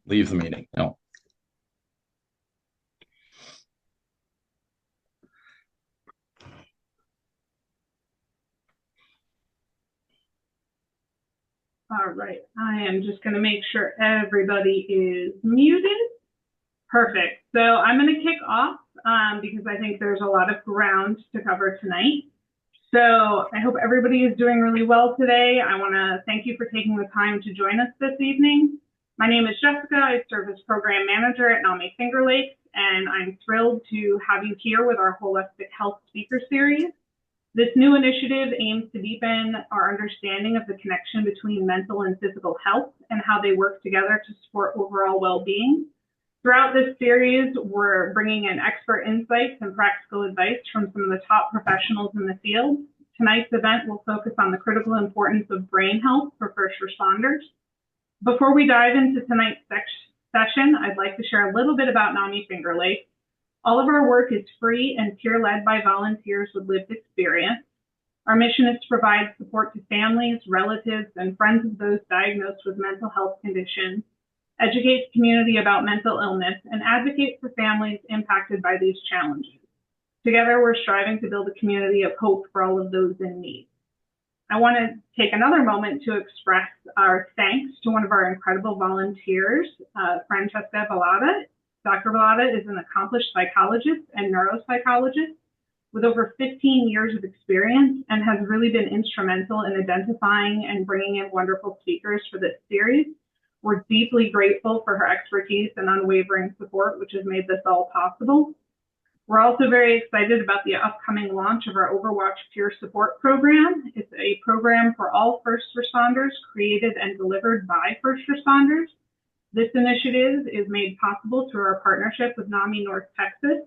leave the meeting. No. All right, I am just going to make sure everybody is muted. Perfect. So I'm going to kick off because I think there's a lot of ground to cover tonight. So I hope everybody is doing really well today. I want to thank you for taking the time to join us this evening. My name is Jessica. I serve as program manager at NAMI-Finger Lakes, and I'm thrilled to have you here with our holistic health speaker series. This new initiative aims to deepen our understanding of the connection between mental and physical health and how they work together to support overall well-being. Throughout this series, we're bringing in expert insights and practical advice from some of the top professionals in the field. Tonight's event will focus on the critical importance of brain health for first responders. Before we dive into tonight's session, I'd like to share a little bit about NAMI-Finger Lakes. All of our work is free and peer-led by volunteers with lived experience. Our mission is to provide support to families, relatives, and friends of those diagnosed with mental health conditions, educate the community about mental illness, and advocate for families impacted by these challenges. Together, we're striving to build a community of hope for all of those in need. I want to take another moment to express our thanks to one of our incredible volunteers, Francesca Bellata. Dr. Bellata is an accomplished psychologist and neuropsychologist with over 15 years of experience and has really been instrumental in identifying and bringing in wonderful speakers for this series. We're deeply grateful for her expertise and unwavering support, which has made this all possible. We're also very excited about the upcoming launch of our Overwatch Peer Support program. It's a program for all first responders created and delivered by first responders. This initiative is made possible through our partnership with NAMI North Texas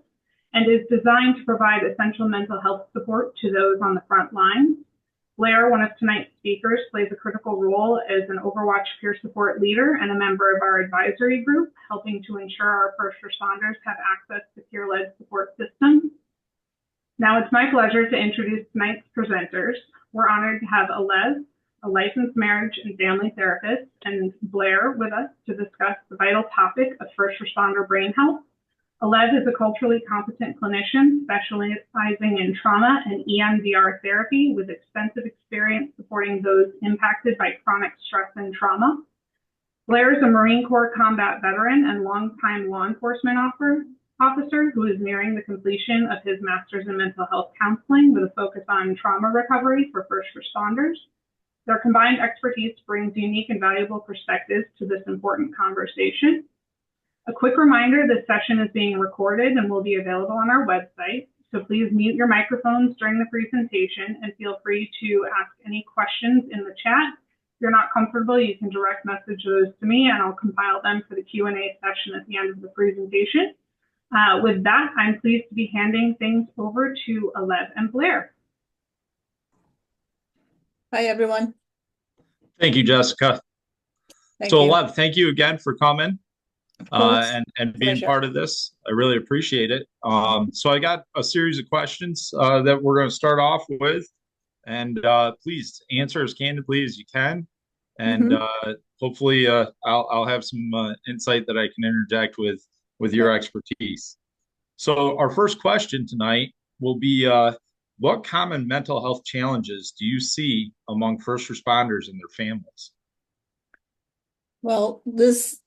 and is designed to provide essential mental health support to those on the front lines. Blair, one of tonight's speakers, plays a critical role as an Overwatch peer support leader and a member of our advisory group, helping to ensure our first responders have access to peer-led support systems. Now it's my pleasure to introduce tonight's presenters. We're honored to have Alez, a licensed marriage and family therapist, and Blair with us to discuss the vital topic of first responder brain health. Alez is a culturally competent clinician specializing in trauma and EMDR therapy with extensive experience supporting those impacted by chronic stress and trauma. Blair is a Marine Corps combat veteran and longtime law enforcement officer who is nearing the completion of his master's in mental health counseling with a focus on trauma recovery for first responders. Their combined expertise brings unique and valuable perspectives to this important conversation. A quick reminder, this session is being recorded and will be available on our website, so please mute your microphones during the presentation and feel free to ask any questions in the chat. If you're not comfortable, you can direct message those to me and I'll compile them for the Q&A session at the end of the presentation. With that, I'm pleased to be handing things over to Alez and Blair. Hi, everyone. Thank you, Jessica. Thank so, you. Alev, thank you again for coming and being part of this. I really appreciate it. So I got a series of questions that we're going to start off with, and please answer as candidly as you can. And hopefully I'll have some insight that I can interject with your expertise. So our first question tonight will be, what common mental health challenges do you see among first responders and their families? Well, this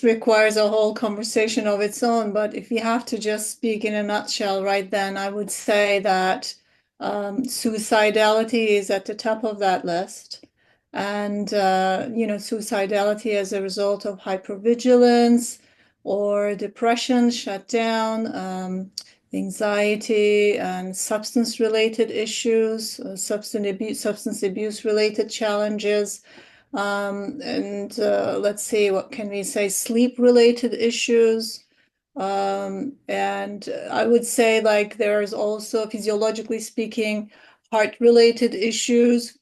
requires a whole conversation of its own, but if you have to just speak in a nutshell right then, I would say that suicidality is at the top of that list. And, suicidality as a result of hypervigilance or depression, shutdown, anxiety and substance-related issues, substance abuse-related challenges, let's see, what can we say? Sleep-related issues, and I would say like there's also, physiologically speaking, heart-related issues,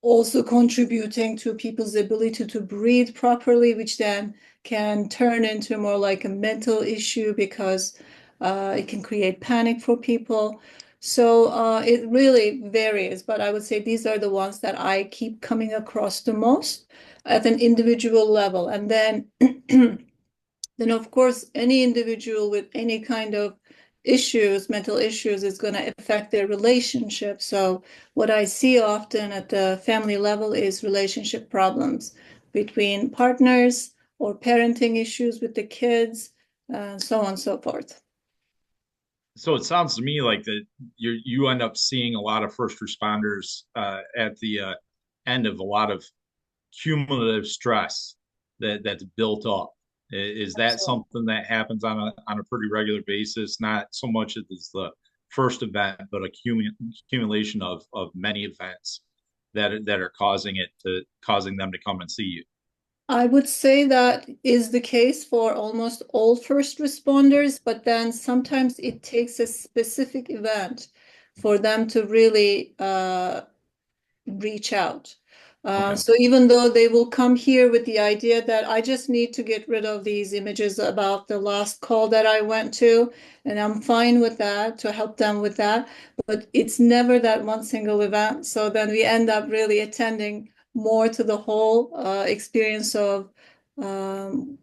also contributing to people's ability to breathe properly, which then can turn into more like a mental issue because it can create panic for people. So it really varies, but I would say these are the ones that I keep coming across the most at an individual level. And then, then of course, any individual with any kind of issues, mental issues, is going to affect their relationship. So what I see often at the family level is relationship problems between partners or parenting issues with the kids, so on and so forth. So it sounds to me like that you end up seeing a lot of first responders at the end of a lot of cumulative stress that's built up. Is that Absolutely. something that happens on a pretty regular basis? Not so much as the first event, but accumulation of many events that are causing them to come and see you. I would say that is the case for almost all first responders, but then sometimes it takes a specific event for them to really reach out. Okay. So even though they will come here with the idea that I just need to get rid of these images about the last call that I went to, and I'm fine with that to help them with that, but it's never that one single event. So then we end up really attending more to the whole experience of um,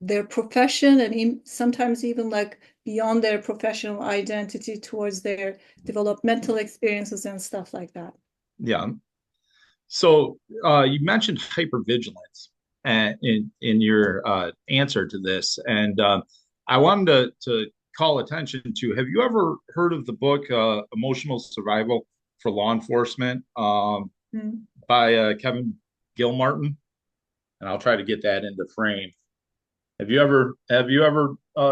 their profession and sometimes even like beyond their professional identity towards their developmental experiences and stuff like that. Yeah. So you mentioned hypervigilance in your answer to this, and I wanted to call attention to. Have you ever heard of the book "Emotional Survival for Law Enforcement" Mm. by Kevin Gilmartin? And I'll try to get that into frame. Have you ever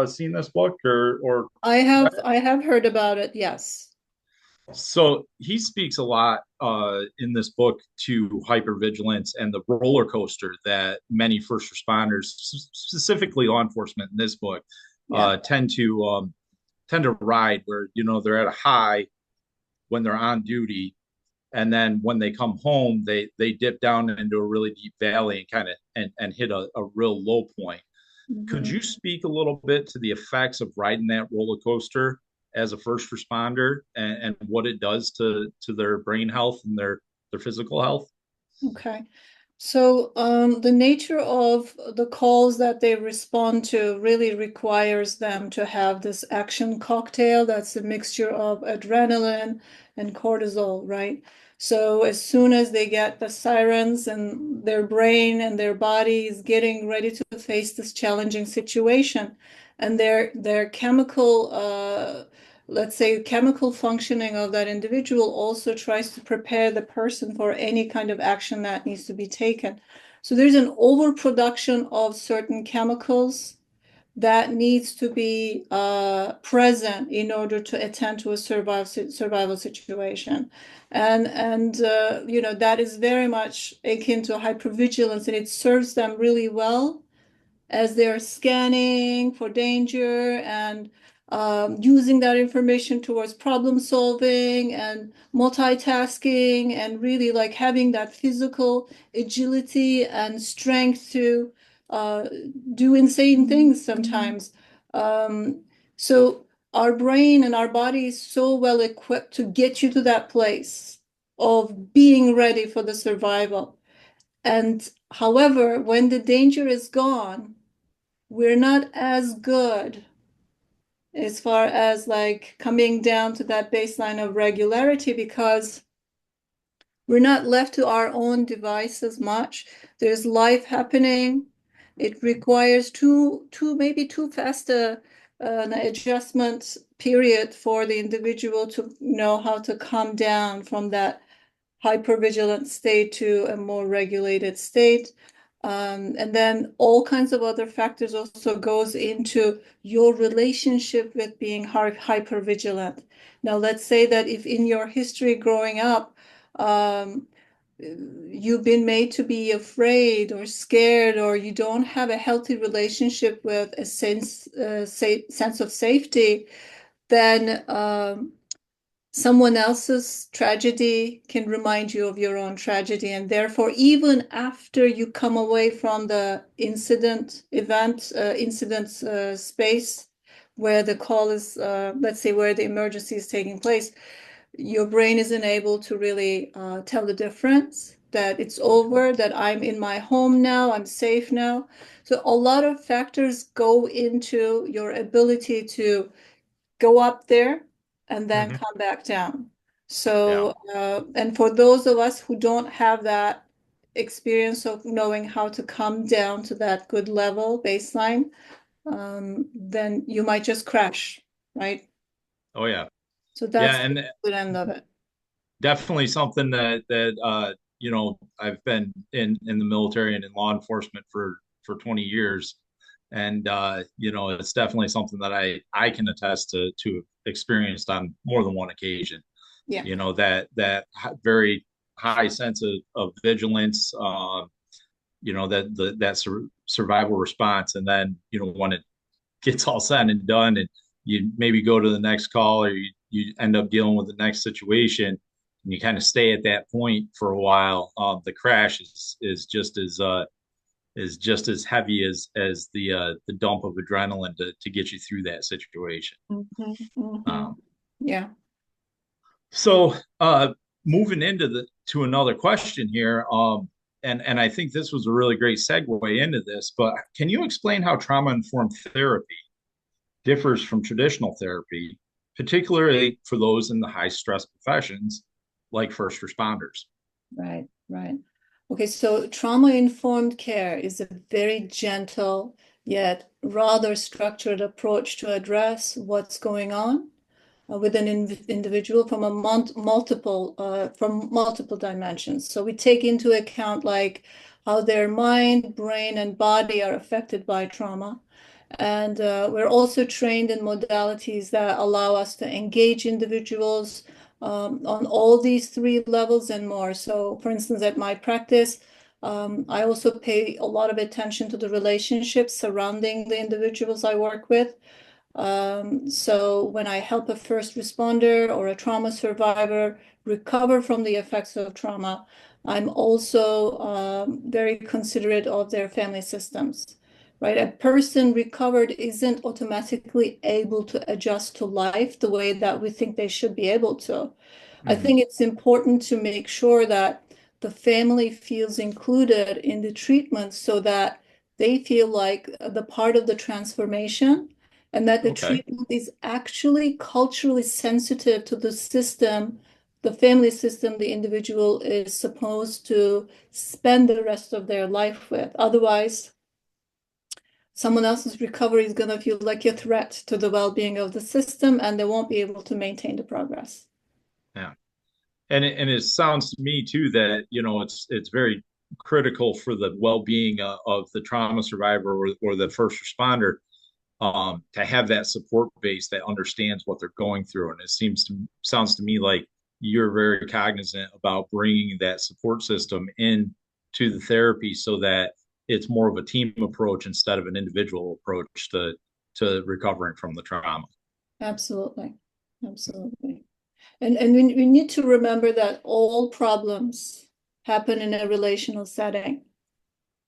seen this book or read it? I have heard about it, yes. So he speaks a lot in this book to hypervigilance and the roller coaster that many first responders, specifically law enforcement in this book, Yeah. tend to ride, where they're at a high when they're on duty, and then when they come home, they dip down into a really deep valley and kind of and hit a real low point. Could Mhm. you speak a little bit to the effects of riding that roller coaster as a first responder and what it does to their brain health and their physical health? Okay. So the nature of the calls that they respond to really requires them to have this action cocktail that's a mixture of adrenaline and cortisol, right? So as soon as they get the sirens and their brain and their body is getting ready to face this challenging situation, and their chemical let's say chemical functioning of that individual also tries to prepare the person for any kind of action that needs to be taken. So there's an overproduction of certain chemicals that needs to be present in order to attend to a survival situation. And you know, that is very much akin to hypervigilance, and it serves them really well as they're scanning for danger and using that information towards problem solving and multitasking and really like having that physical agility and strength to uh, do insane things sometimes. So our brain and our body is so well equipped to get you to that place of being ready for the survival. And however, when the danger is gone, we're not as good as far as like coming down to that baseline of regularity because we're not left to our own device as much. There's life happening. It requires maybe too fast an adjustment period for the individual to know how to calm down from that hypervigilant state to a more regulated state. And then all kinds of other factors also goes into your relationship with being hypervigilant. Now, let's say that if in your history growing up, um, you've been made to be afraid or scared, or you don't have a healthy relationship with a sense of safety, then someone else's tragedy can remind you of your own tragedy. And therefore, even after you come away from the incident space, where the call is, let's say where the emergency is taking place, your brain isn't able to really tell the difference, that it's over, that I'm in my home now, I'm safe now. So a lot of factors go into your ability to go up there and then come back down. So, and for those of us who don't have that experience of knowing how to come down to that good level baseline, then you might just crash, right? Oh yeah. So Yeah, that's the and good end of it. definitely something that you know, I've been in the military and in law enforcement for 20 years, and you know, it's definitely something that I can attest to experienced on more than one occasion. Yeah. You know, that very high sense of vigilance, you know, that survival response, and then you know, when it gets all said and done, and you maybe go to the next call, or you end up dealing with the next situation, and you kind of stay at that point for a while. The crash is just as heavy as the dump of adrenaline to get you through that situation. Um, Yeah. so moving into to another question here, and I think this was a really great segue into this, but can you explain how trauma-informed therapy differs from traditional therapy, particularly for those in the high stress professions like first responders? Right, right. Okay, so trauma-informed care is a very gentle yet rather structured approach to address what's going on with an individual from a multiple dimensions. So we take into account like how their mind, brain, and body are affected by trauma. And we're also trained in modalities that allow us to engage individuals on all these three levels and more. So, for instance, at my practice, I also pay a lot of attention to the relationships surrounding the individuals I work with. So when I help a first responder or a trauma survivor recover from the effects of trauma, I'm also very considerate of their family systems, right? A person recovered isn't automatically able to adjust to life the way that we think they should be able to. I Mm-hmm. think it's important to make sure that the family feels included in the treatment so that they feel like the part of the transformation and that the Okay. treatment is actually culturally sensitive to the system, the family system the individual is supposed to spend the rest of their life with. Otherwise, someone else's recovery is going to feel like a threat to the well-being of the system, and they won't be able to maintain the progress. Yeah. And it sounds to me too that you know it's very critical for the well-being of the trauma survivor or the first responder, to have that support base that understands what they're going through. And it sounds to me like you're very cognizant about bringing that support system in to the therapy so that it's more of a team approach instead of an individual approach to recovering from the trauma. Absolutely. Absolutely. And we need to remember that all problems happen in a relational setting.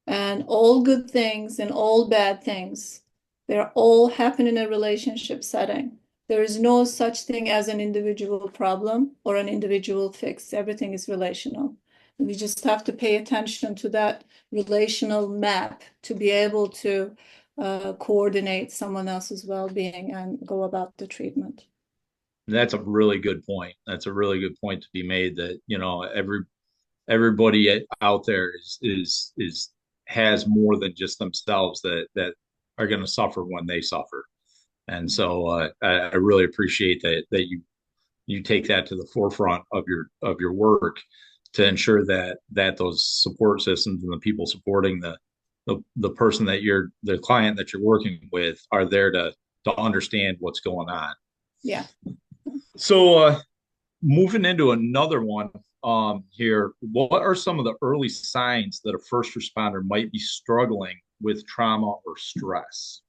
And all good things and all bad things, they're all happen in a relationship setting. There is no such thing as an individual problem or an individual fix. Everything is relational. And we just have to pay attention to that relational map to be able to coordinate someone else's well-being and go about the treatment. That's a really good point. That's a really good point to be made, that you know everybody out there is has more than just themselves that are going to suffer when they suffer. And so I really appreciate that you take that to the forefront of your work to ensure that those support systems and the people supporting the person that the client that you're working with are there to understand what's going on. Yeah. So moving into another one, here, what are some of the early signs that a first responder might be struggling with trauma or stress?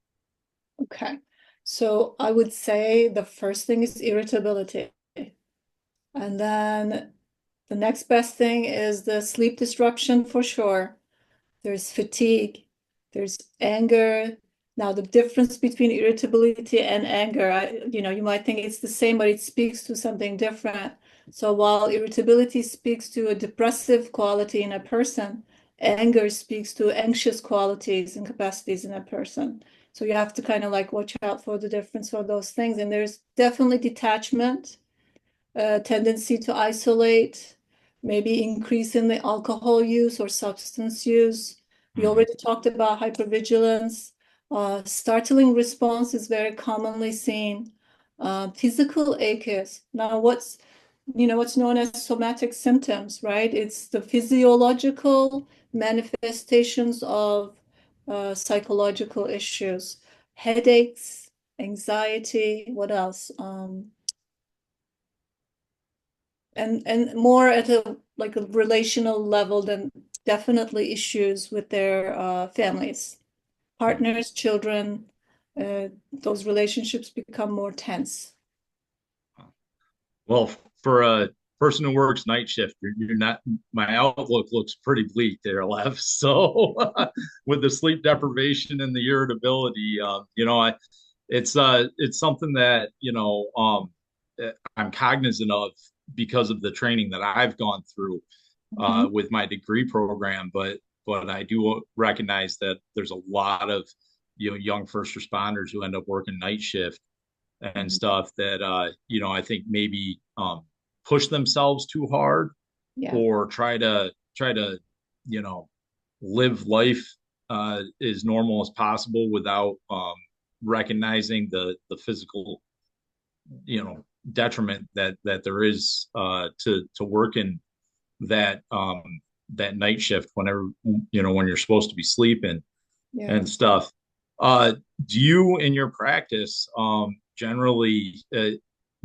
Okay. So I would say the first thing is irritability. And then the next best thing is the sleep disruption for sure. There's fatigue, there's anger, Now, the difference between irritability and anger, you might think it's the same, but it speaks to something different. So while irritability speaks to a depressive quality in a person, anger speaks to anxious qualities and capacities in a person. So you have to kind of like watch out for the difference for those things. And there's definitely detachment, tendency to isolate, maybe increase in the alcohol use or substance use. We already talked about hypervigilance. Startling response is very commonly seen. Physical aches. Now, what's known as somatic symptoms, right? It's the physiological manifestations of psychological issues, headaches, anxiety. What else? And more at a like a relational level than definitely issues with their families, partners, children. Those relationships become more tense. Well, for a person who works night shift, you're not. My outlook looks pretty bleak there, Lev. So, with the sleep deprivation and the irritability, it's something that I'm cognizant of because of the training that I've gone through with my degree program. But I do recognize that there's a lot of young first responders who end up working night shift and stuff that I think maybe push themselves too hard Yeah. or try to live life as normal as possible without recognizing the physical detriment that there is to working that that night shift whenever when you're supposed to be sleeping Yeah. and stuff. Do you, in your practice, generally,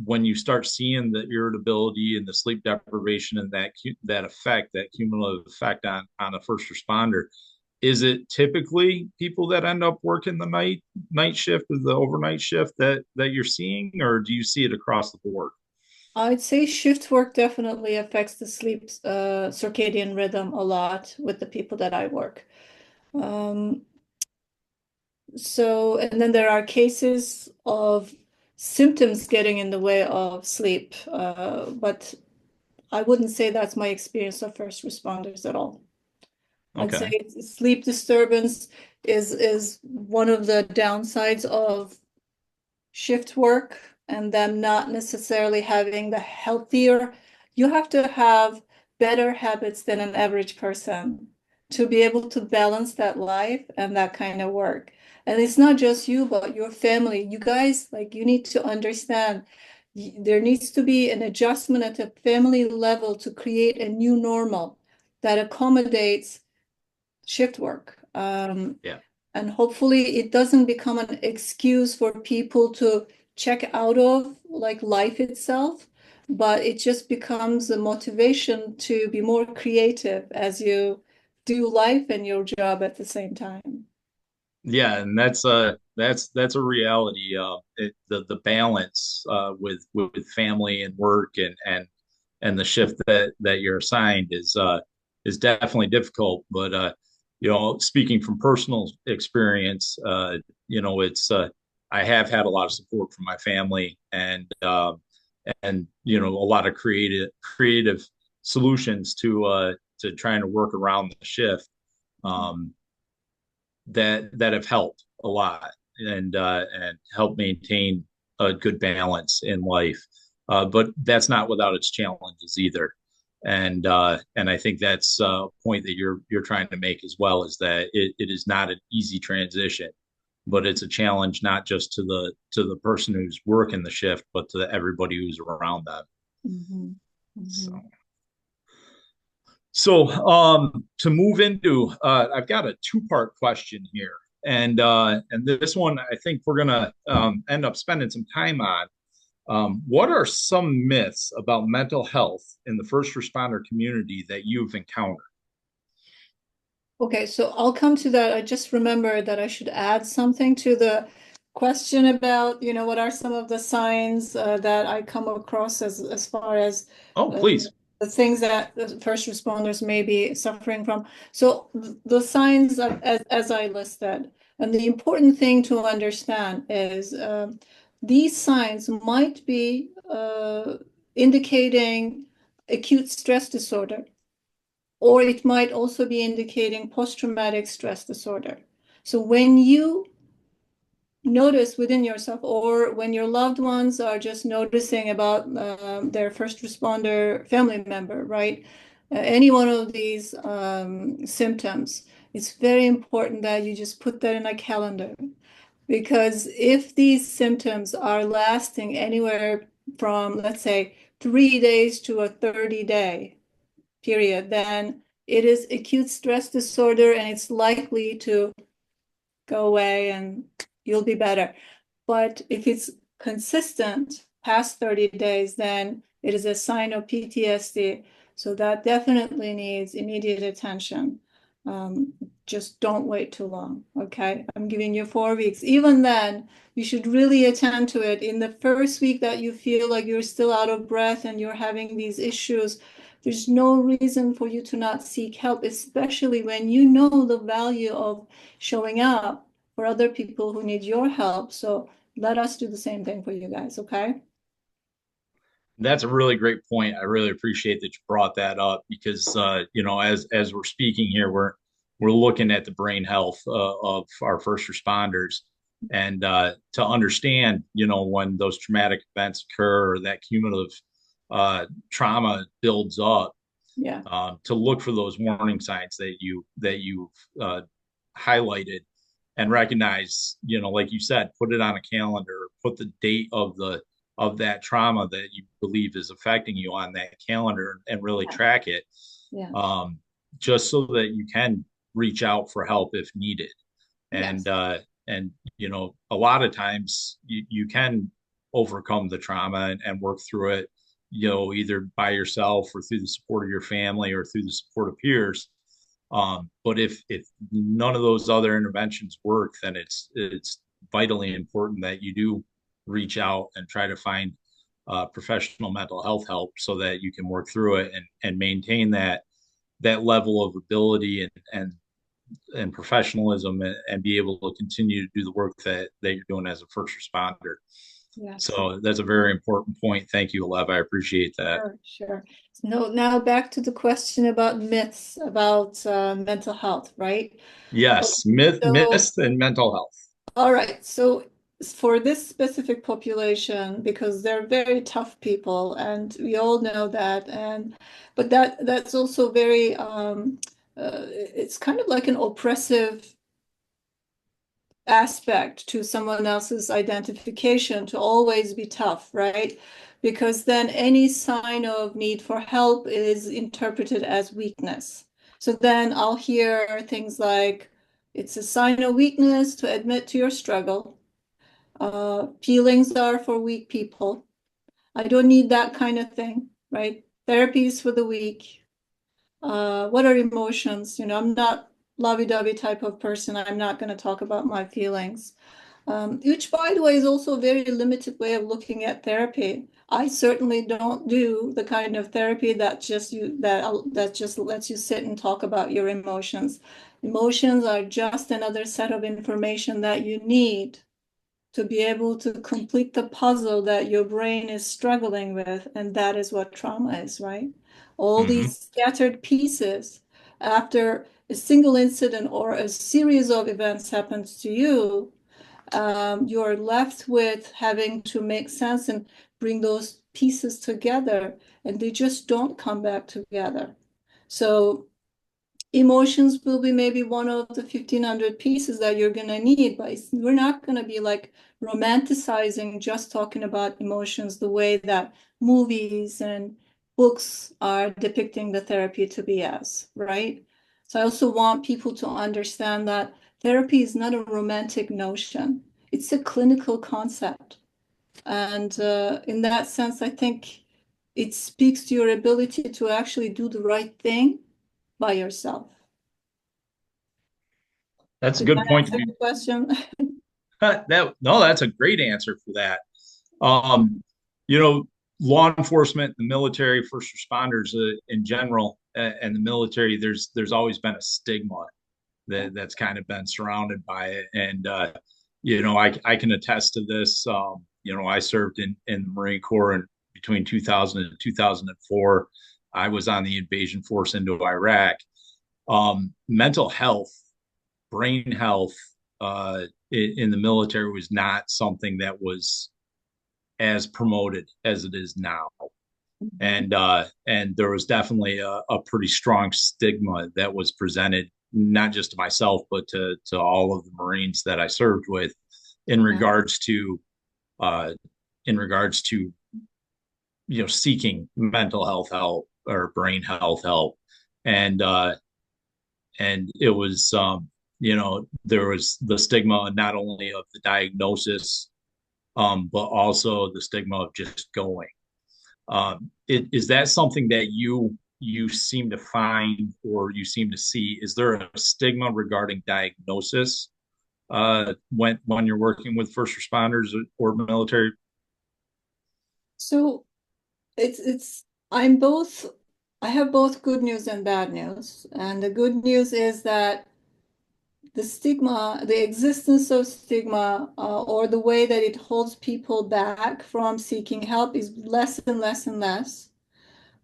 when you start seeing the irritability and the sleep deprivation and that effect, that cumulative effect on a first responder, is it typically people that end up working the night shift or the overnight shift that you're seeing, or do you see it across the board? I'd say shift work definitely affects the sleep circadian rhythm a lot with the people that I work. And then there are cases of symptoms getting in the way of sleep, but I wouldn't say that's my experience of first responders at all. I'd say Okay. sleep disturbance is one of the downsides of shift work and them not necessarily having the healthier. You have to have better habits than an average person to be able to balance that life and that kind of work. And it's not just you, but your family. You guys, like, you need to understand there needs to be an adjustment at a family level to create a new normal that accommodates shift work. Yeah. And hopefully it doesn't become an excuse for people to check out of like life itself, but it just becomes a motivation to be more creative as you do life and your job at the same time. Yeah, and that's a reality. The balance with family and work and the shift that you're assigned is definitely difficult. But speaking from personal experience, it's I have had a lot of support from my family and a lot of creative solutions to trying to work around the shift. Um, that have helped a lot and helped maintain a good balance in life. But that's not without its challenges either. And I think that's a point that you're trying to make as well, is that it is not an easy transition, but it's a challenge not just to the person who's working the shift, but to everybody who's around them. Mm-hmm. So. Mm-hmm. So to move into, I've got a two-part question here, and this one I think we're gonna end up spending some time on. What are some myths about mental health in the first responder community that you've encountered? Okay, so I'll come to that. I just remember that I should add something to the question about, what are some of the signs that I come across as far as Oh, uh, please. the things that the first responders may be suffering from. So the signs as I listed, And the important thing to understand is these signs might be indicating acute stress disorder, or it might also be indicating post-traumatic stress disorder. So when you notice within yourself, or when your loved ones are just noticing about their first responder family member, right? Any one of these symptoms, it's very important that you just put that in a calendar. Because if these symptoms are lasting anywhere from, let's say, 3 days to a 30-day period, then it is acute stress disorder and it's likely to go away and you'll be better. But if it's consistent past 30 days, then it is a sign of PTSD. So that definitely needs immediate attention. Just don't wait too long, okay? I'm giving you 4 weeks. Even then, you should really attend to it. In the first week that you feel like you're still out of breath and you're having these issues, there's no reason for you to not seek help, especially when you know the value of showing up for other people who need your help. So let us do the same thing for you guys, okay? That's a really great point. I really appreciate that you brought that up because as we're speaking here, we're looking at the brain health of our first responders, and to understand, when those traumatic events occur or that cumulative trauma builds up, Yeah. to look for those warning signs that you've highlighted and recognize, like you said, put it on a calendar, put the date of that trauma that you believe is affecting you on that calendar and really Yeah. track it, Yeah. just so that you can reach out for help if needed. Yes. And a lot of times you can overcome the trauma and work through it, either by yourself or through the support of your family or through the support of peers. But if none of those other interventions work, then it's vitally important that you do reach out and try to find professional mental health help so that you can work through it and maintain that level of ability and professionalism, and be able to continue to do the work that you're doing as a first responder. Yes. So that's a very important point. Thank you, Alev. I appreciate that. Sure, sure. No, now back to the question about myths about mental health, right? Yes, So, myths and mental health. all right. So for this specific population, because they're very tough people, and we all know that, but that's also very it's kind of like an oppressive aspect to someone else's identification to always be tough, right? Because then any sign of need for help is interpreted as weakness. So then I'll hear things like, it's a sign of weakness to admit to your struggle. Feelings are for weak people. I don't need that kind of thing, right? Therapy is for the weak. What are emotions? I'm not lovey-dovey type of person. I'm not going to talk about my feelings. Which, by the way, is also a very limited way of looking at therapy. I certainly don't do the kind of therapy that just lets you sit and talk about your emotions. Emotions are just another set of information that you need to be able to complete the puzzle that your brain is struggling with, and that is what trauma is, right? All Mm-hmm. these scattered pieces after a single incident or a series of events happens to you, you're left with having to make sense and bring those pieces together, and they just don't come back together. So emotions will be maybe one of the 1,500 pieces that you're going to need, but we're not going to be like romanticizing just talking about emotions the way that movies and books are depicting the therapy to be as, right? So I also want people to understand that therapy is not a romantic notion. It's a clinical concept. And in that sense, I think it speaks to your ability to actually do the right thing by yourself. That's a Did good that point to answer be. the question? That's a great answer for that. Um, you know, Law enforcement, the military, first responders in general, and the military, there's always been a stigma that's kind of been surrounded by it. And I can attest to this. I served in the Marine Corps in between 2000 and 2004. I was on the invasion force into Iraq. Mental health, brain health in the military was not something that was as promoted as it is now. And there was definitely a pretty strong stigma that was presented, not just to myself, but to all of the Marines that I served with, in regards to uh, seeking mental health help or brain health help. And uh, and it was there was the stigma not only of the diagnosis, but also the stigma of just going. Is that something that you seem to find or you seem to see? Is there a stigma regarding diagnosis when you're working with first responders or military? So it's I'm both I have both good news and bad news. And the good news is that the stigma, the existence of stigma, or the way that it holds people back from seeking help is less and less and less,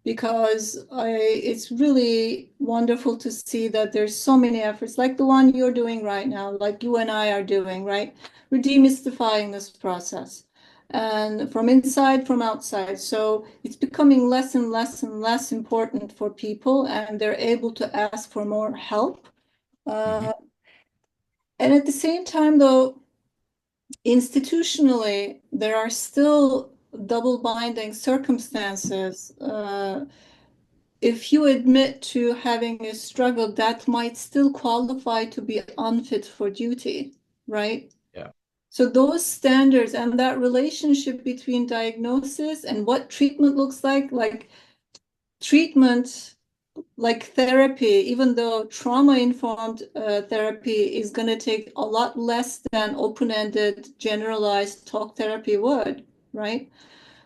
because it's really wonderful to see that there's so many efforts like the one you're doing right now, like you and I are doing, right? We're demystifying this process, and from inside, from outside. So it's becoming less and less and less important for people, and they're able to ask for more help. Mm-hmm. Uh, and at the same time, though, institutionally, there are still double binding circumstances. If you admit to having a struggle, that might still qualify to be unfit for duty, right? Yeah. So those standards and that relationship between diagnosis and what treatment looks like treatment, like therapy, even though trauma-informed therapy is going to take a lot less than open-ended, generalized talk therapy would, right?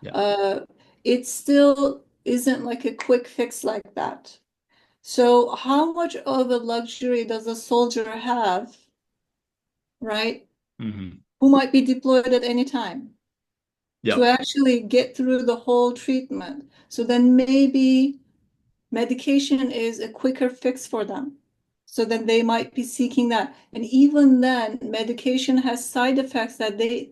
Yeah. Uh, it still isn't like a quick fix like that. So how much of a luxury does a soldier have, right? Mm-hmm. Who might be deployed at any time to Yep. actually get through the whole treatment. So then maybe medication is a quicker fix for them. So then they might be seeking that. And even then, medication has side effects that they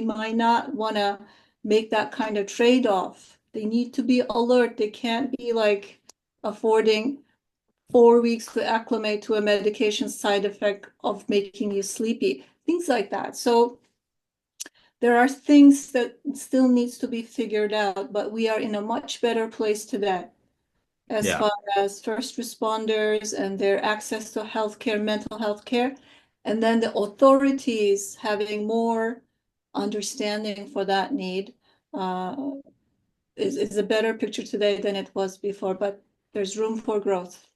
might not want to make that kind of trade-off. They need to be alert. They can't be like affording 4 weeks to acclimate to a medication side effect of making you sleepy, things like that. So there are things that still needs to be figured out, but we are in a much better place today as Yeah. far as first responders and their access to healthcare, mental health care, and then the authorities having more understanding for that need uh, is a better picture today than it was before, but there's room for growth.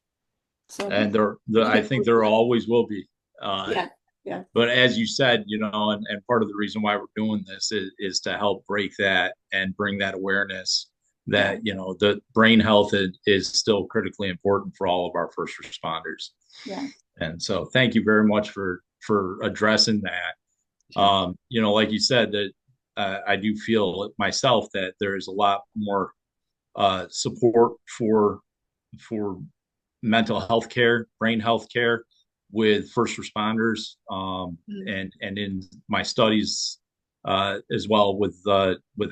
So And I looking think forward to there that. always will be. Uh, Yeah, yeah, but as you said, and part of the reason why we're doing this is to help break that and bring that awareness yeah, that, the brain health is still critically important for all of our first responders. yeah, And so thank you very much for addressing that. sure. Like you said, that I do feel myself that there is a lot more support for mental health care, brain health care with first responders, Mm. and in my studies as well with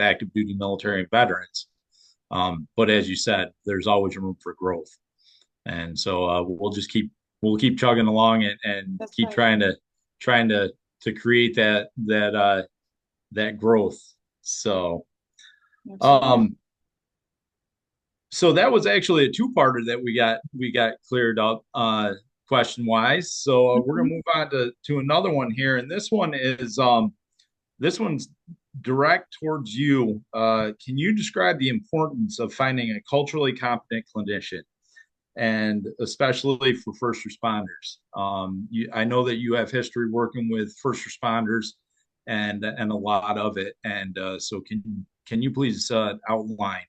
active duty military and veterans. But as you said, there's always room for growth, and so we'll keep chugging along and That's keep right. trying to create that growth. So Absolutely. um, so that was actually a two-parter that we got cleared up question wise. So we're gonna Mhm. move on to another one here, and this one's direct towards you. Can you describe the importance of finding a culturally competent clinician, and especially for first responders? I know that you have history working with first responders and a lot of it, and so can you please outline,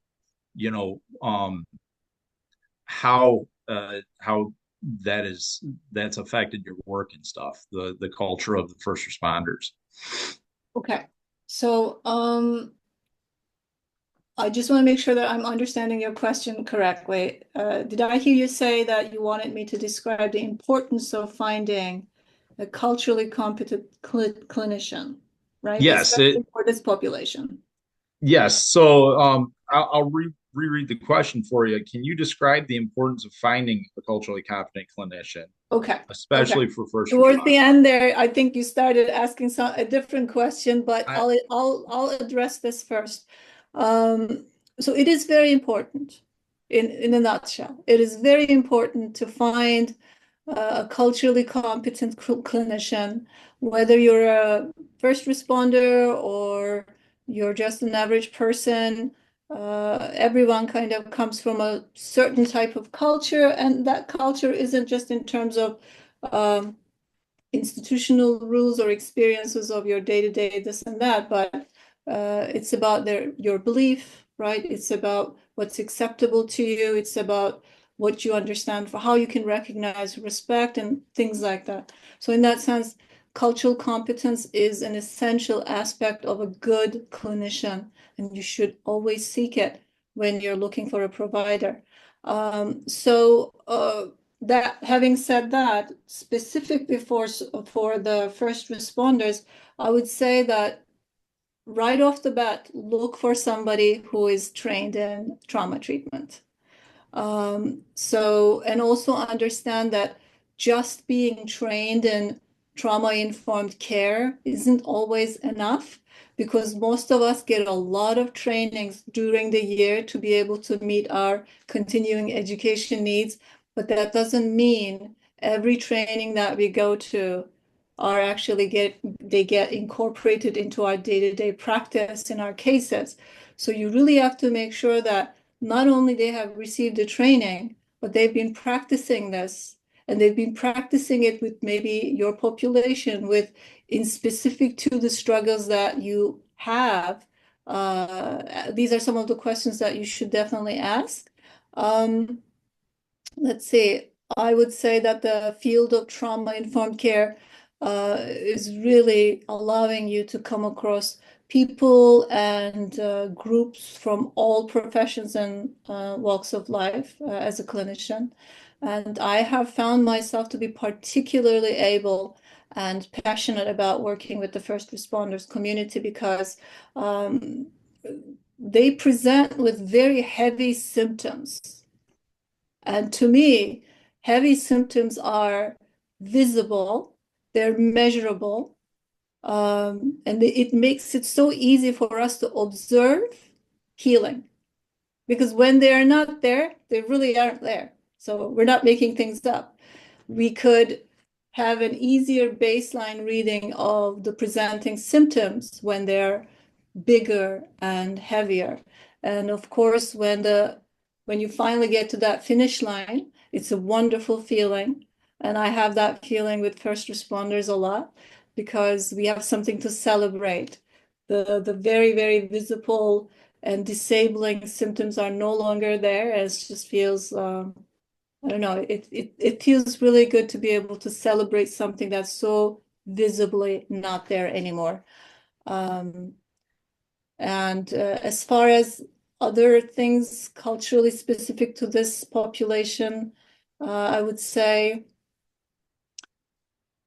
you know, how that's affected your work and stuff, the culture of the first responders. Okay. So I just want to make sure that I'm understanding your question correctly. Did I hear you say that you wanted me to describe the importance of finding a culturally competent clinician, right? Yes, Especially for this population. yes. So I'll reread the question for you. Can you describe the importance of finding a culturally competent clinician, Okay. Okay. especially for first Towards the responders? end there, I think you started asking a different question, but I, I'll address this first. Um, so it is very important, in a nutshell. It is very important to find a culturally competent clinician, whether you're a first responder or you're just an average person. Everyone kind of comes from a certain type of culture, and that culture isn't just in terms of um, institutional rules or experiences of your day-to-day this and that, but it's about your belief, right? It's about what's acceptable to you. It's about what you understand for how you can recognize respect and things like that. So in that sense, cultural competence is an essential aspect of a good clinician, and you should always seek it when you're looking for a provider. That having said that, specifically for the first responders, I would say that right off the bat, look for somebody who is trained in trauma treatment. And also understand that just being trained in trauma-informed care isn't always enough, because most of us get a lot of trainings during the year to be able to meet our continuing education needs, but that doesn't mean every training that we go to are actually get incorporated into our day-to-day practice in our cases. So you really have to make sure that not only they have received the training, but they've been practicing this, and they've been practicing it with maybe your population, with in specific to the struggles that you have. These are some of the questions that you should definitely ask. Um, let's see. I would say that the field of trauma-informed care is really allowing you to come across people and groups from all professions and walks of life as a clinician. And I have found myself to be particularly able and passionate about working with the first responders community, because they present with very heavy symptoms. And to me, heavy symptoms are visible, they're measurable, and it makes it so easy for us to observe healing. Because when they are not there, they really aren't there. So we're not making things up. We could have an easier baseline reading of the presenting symptoms when they're bigger and heavier. And of course, when you finally get to that finish line, it's a wonderful feeling. And I have that feeling with first responders a lot, because we have something to celebrate. The very, very visible and disabling symptoms are no longer there. It just feels I don't know, it feels really good to be able to celebrate something that's so visibly not there anymore. Um, and as far as other things culturally specific to this population, I would say,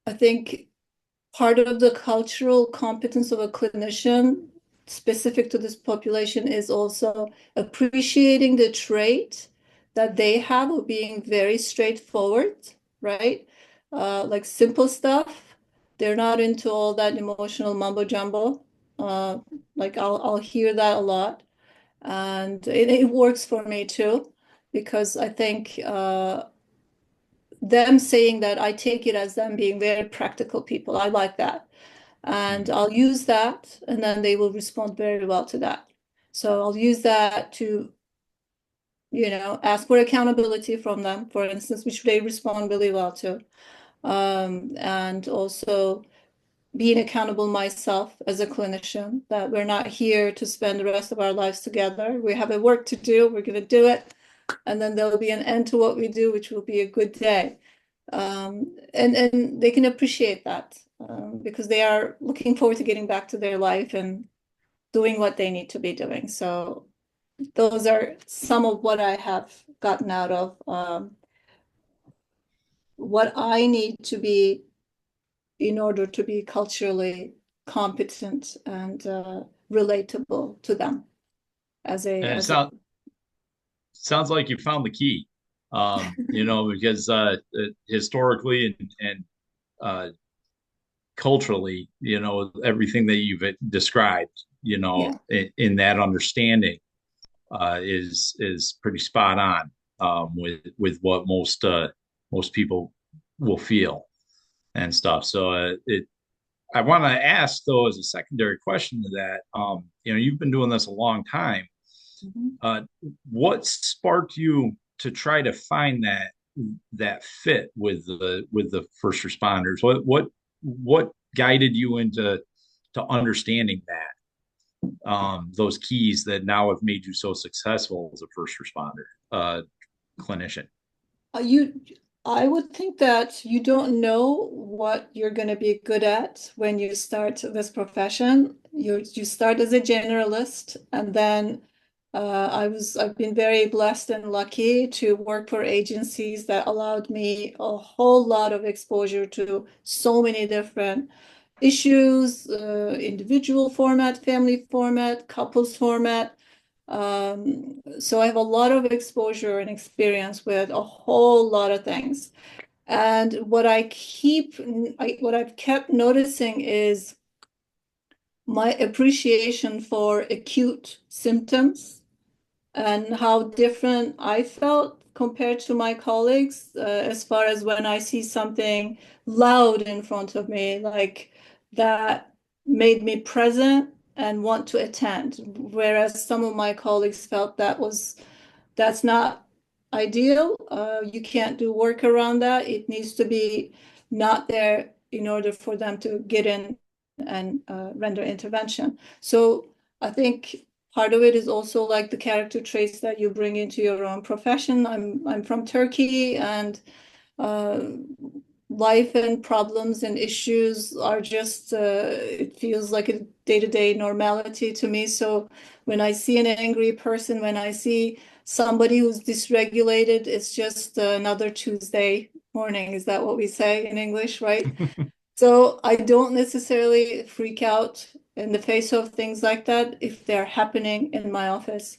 I think part of the cultural competence of a clinician specific to this population is also appreciating the trait that they have of being very straightforward, right? Like simple stuff. They're not into all that emotional mumbo jumbo. Uh, like I'll hear that a lot, and it works for me too, because I think them saying that, I take it as them being very practical people. I like that. And I'll use that, and then they will respond very well to that. So I'll use that to, ask for accountability from them, for instance, which they respond really well to. And also being accountable myself as a clinician, that we're not here to spend the rest of our lives together. We have a work to do, we're going to do it, and then there'll be an end to what we do, which will be a good day. And they can appreciate that because they are looking forward to getting back to their life and doing what they need to be doing. So those are some of what I have gotten out of what I need to be in order to be culturally competent and relatable to them And it as a sounds like you found the key. Because historically and uh, culturally, everything that you've described, yeah. in that understanding is pretty spot on with what most people will feel and stuff. So I want to ask though, as a secondary question to that, you've been doing this a long time. Mhm. Uh, what sparked you to try to find that fit with the first responders? What guided you into to understanding that those keys that now have made you so successful as a first responder clinician? You, I would think that you don't know what you're going to be good at when you start this profession. You start as a generalist, and then I've been very blessed and lucky to work for agencies that allowed me a whole lot of exposure to so many different issues, individual format, family format, couples format. So I have a lot of exposure and experience with a whole lot of things. And what I've kept noticing is my appreciation for acute symptoms and how different I felt compared to my colleagues, as far as when I see something loud in front of me, like that made me present and want to attend, whereas some of my colleagues felt that's not ideal. You can't do work around that. It needs to be not there in order for them to get in and render intervention. So I think part of it is also like the character traits that you bring into your own profession. I'm from Turkey, and uh, life and problems and issues are just it feels like a day-to-day normality to me. So when I see an angry person, when I see somebody who's dysregulated, it's just another Tuesday morning. Is that what we say in English, right? So I don't necessarily freak out in the face of things like that if they're happening in my office.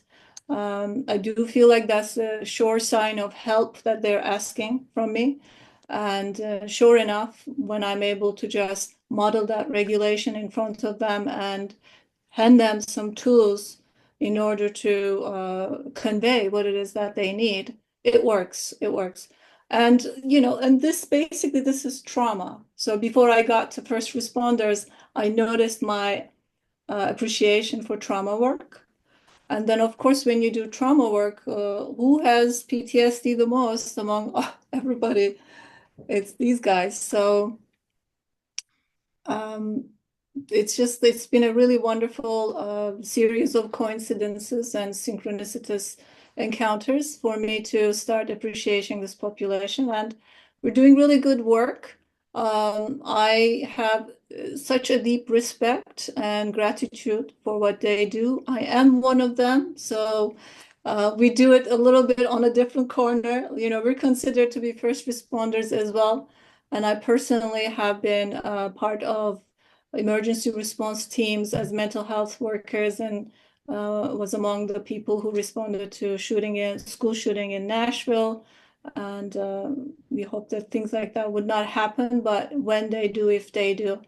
I do feel like that's a sure sign of help that they're asking from me. And sure enough, when I'm able to just model that regulation in front of them and hand them some tools in order to convey what it is that they need, it works. It works. And, and this is trauma. So before I got to first responders, I noticed my appreciation for trauma work. And then, of course, when you do trauma work, who has PTSD the most among everybody? It's these guys. So um, it's been a really wonderful series of coincidences and synchronicitous encounters for me to start appreciating this population. And we're doing really good work. I have such a deep respect and gratitude for what they do. I am one of them. So we do it a little bit on a different corner. We're considered to be first responders as well. And I personally have been part of emergency response teams as mental health workers, and was among the people who responded to school shooting in Nashville. And we hope that things like that would not happen. But when they do, if they do,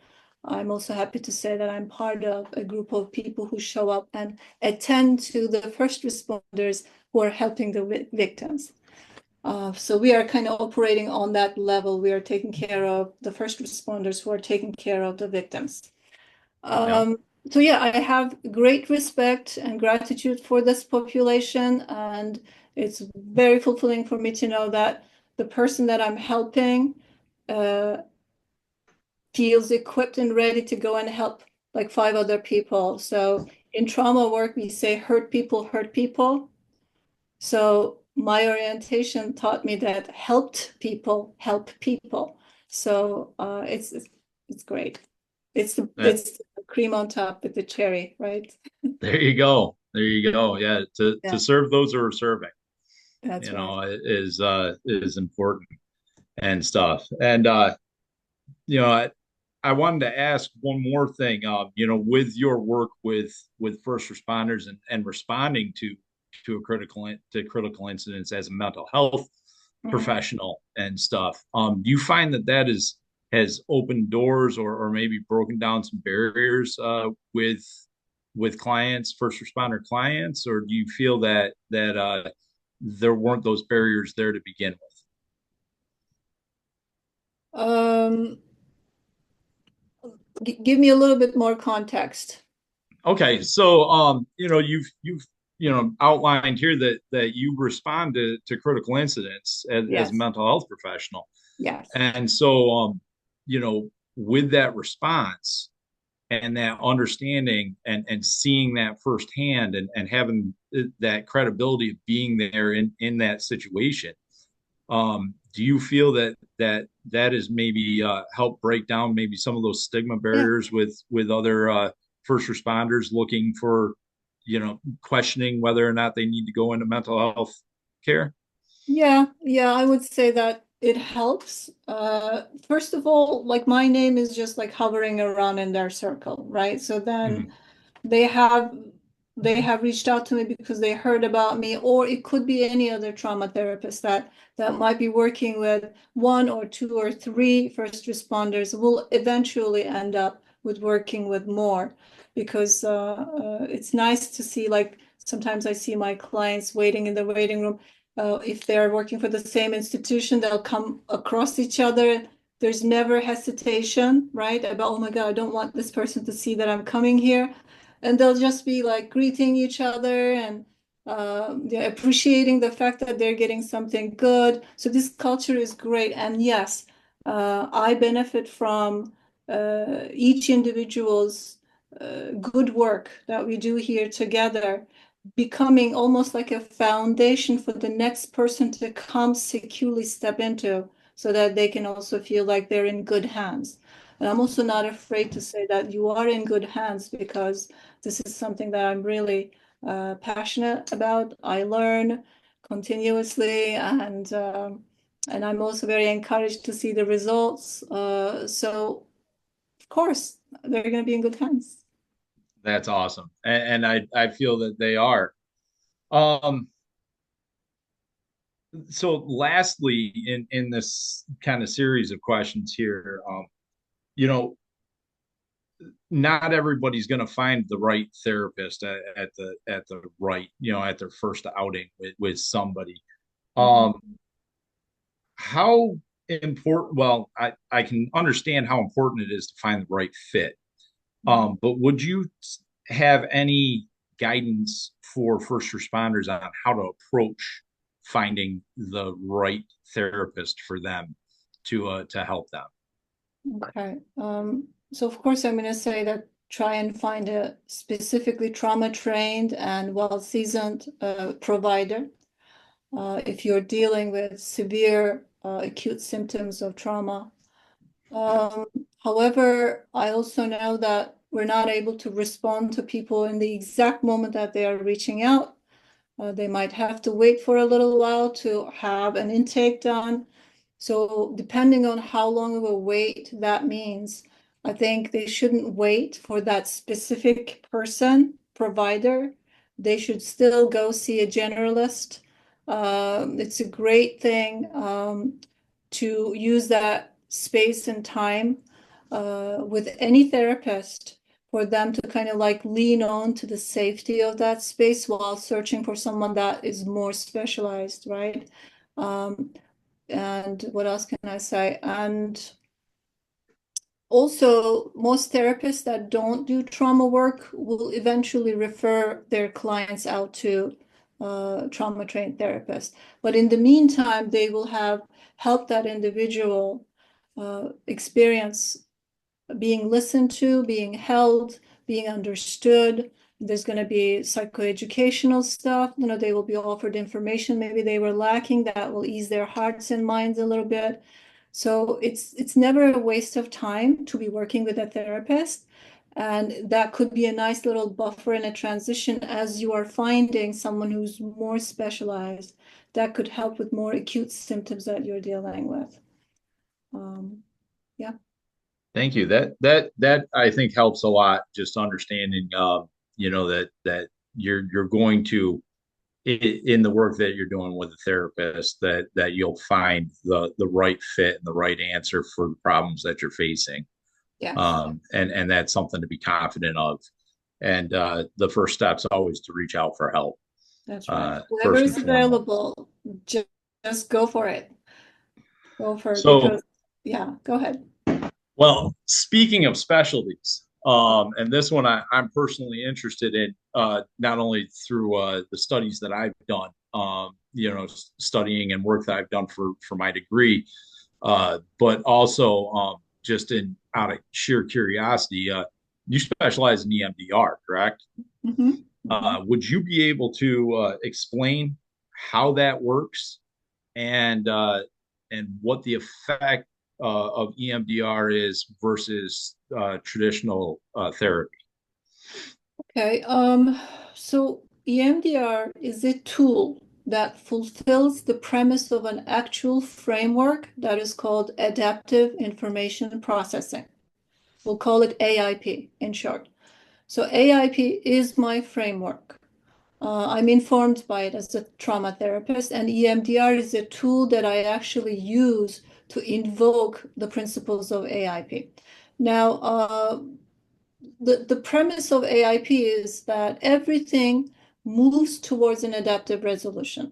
I'm also happy to say that I'm part of a group of people who show up and attend to the first responders who are helping the victims. So we are kind of operating on that level. We are taking care of the first responders who are taking care of the victims. Yeah. So yeah, I have great respect and gratitude for this population, and it's very fulfilling for me to know that the person that I'm helping uh, feels equipped and ready to go and help like 5 other people. So in trauma work, we say hurt people hurt people. So my orientation taught me that helped people help people. So it's great. It's the cream on top with the cherry, right? There you go. There you go. Yeah, to Yeah, serve those who are serving, that's right. is important and stuff. And you know, I wanted to ask one more thing. With your work with first responders and responding to critical incidents as a mental health Mhm. professional and stuff, do you find that has opened doors or maybe broken down some barriers with clients, first responder clients, or do you feel that there weren't those barriers there to begin with? Um, Give me a little bit more context. Okay, so you've outlined here that you respond to critical incidents as a Yes, mental health professional, yes. and so with that response and that understanding and seeing that firsthand and having that credibility of being there in that situation, do you feel that is maybe helped break down maybe some of those stigma Yeah. barriers with other first responders looking for, questioning whether or not they need to go into mental health care? Yeah, I would say that it helps. First of all, like my name is just like hovering around in their circle, right? So then Mhm. they have they have reached out to me because they heard about me, or it could be any other trauma therapist that might be working with one or two or three first responders will eventually end up with working with more because it's nice to see like sometimes I see my clients waiting in the waiting room. If they're working for the same institution, they'll come across each other. There's never hesitation, right? About, oh my God, I don't want this person to see that I'm coming here. And they'll just be like greeting each other and they're appreciating the fact that they're getting something good. So this culture is great. And yes, I benefit from each individual's good work that we do here together becoming almost like a foundation for the next person to come securely step into so that they can also feel like they're in good hands. And I'm also not afraid to say that you are in good hands because this is something that I'm really passionate about. I learn continuously and I'm also very encouraged to see the results. So of course, they're going to be in good hands. That's awesome, and I feel that they are. Um, so lastly, in this kind of series of questions here, you know, not everybody's going to find the right therapist at the right, at their first outing with somebody. Mhm. Um, how important? Well, I can understand how important it is to find the right fit. But would you have any guidance for first responders on how to approach finding the right therapist for them to help them? Okay. So of course I'm going to say that try and find a specifically trauma trained and well seasoned provider. If you're dealing with severe acute symptoms of trauma. Um, However, I also know that we're not able to respond to people in the exact moment that they are reaching out. They might have to wait for a little while to have an intake done. So depending on how long of a wait that means, I think they shouldn't wait for that specific person, provider. They should still go see a generalist. It's a great thing to use that space and time with any therapist for them to kind of like lean on to the safety of that space while searching for someone that is more specialized, right? Um, and what else can I say? And also, most therapists that don't do trauma work will eventually refer their clients out to trauma trained therapists. But in the meantime, they will have helped that individual experience being listened to, being held, being understood, There's going to be psychoeducational stuff. They will be offered information maybe they were lacking that will ease their hearts and minds a little bit. So it's never a waste of time to be working with a therapist. And that could be a nice little buffer in a transition as you are finding someone who's more specialized that could help with more acute symptoms that you're dealing with. Yeah. Thank you. That I think helps a lot. Just understanding, that you're going to in the work that you're doing with a therapist that you'll find the right fit and the right answer for the problems that you're facing. Yes. And that's something to be confident of. And the first step's always to reach out for help. That's right. Whoever is available, just go for it. Go for it because, yeah, go ahead. Well, speaking of specialties, and this one I'm personally interested in, not only through the studies that I've done, studying and work that I've done for my degree, but also just out of sheer curiosity. You specialize in EMDR, correct? Mm-hmm. Mm-hmm. Would you be able to explain how that works and what the effect of EMDR is versus traditional therapy? Okay. So EMDR is a tool that fulfills the premise of an actual framework that is called adaptive information processing. We'll call it AIP in short. So AIP is my framework. I'm informed by it as a trauma therapist, and EMDR is a tool that I actually use to invoke the principles of AIP. Now, the premise of AIP is that everything moves towards an adaptive resolution.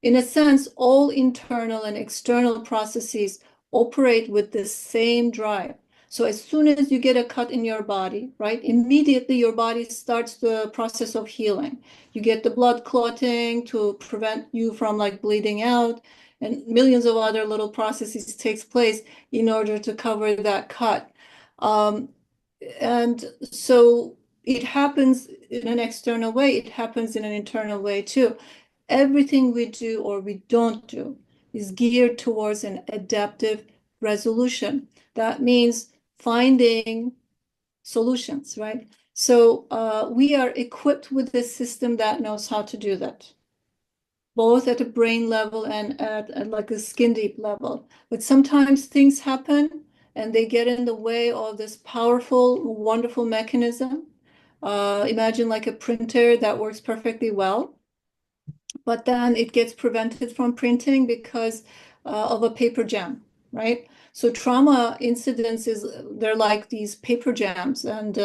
In a sense, all internal and external processes operate with the same drive. So as soon as you get a cut in your body, right, immediately your body starts the process of healing. You get the blood clotting to prevent you from like bleeding out, and millions of other little processes takes place in order to cover that cut. And so it happens in an external way, it happens in an internal way too. Everything we do or we don't do is geared towards an adaptive resolution. That means finding solutions, right? So we are equipped with a system that knows how to do that, both at a brain level and at like a skin deep level. But sometimes things happen and they get in the way of this powerful, wonderful mechanism. Imagine like a printer that works perfectly well, but then it gets prevented from printing because of a paper jam, right? So trauma incidents they're like these paper jams, and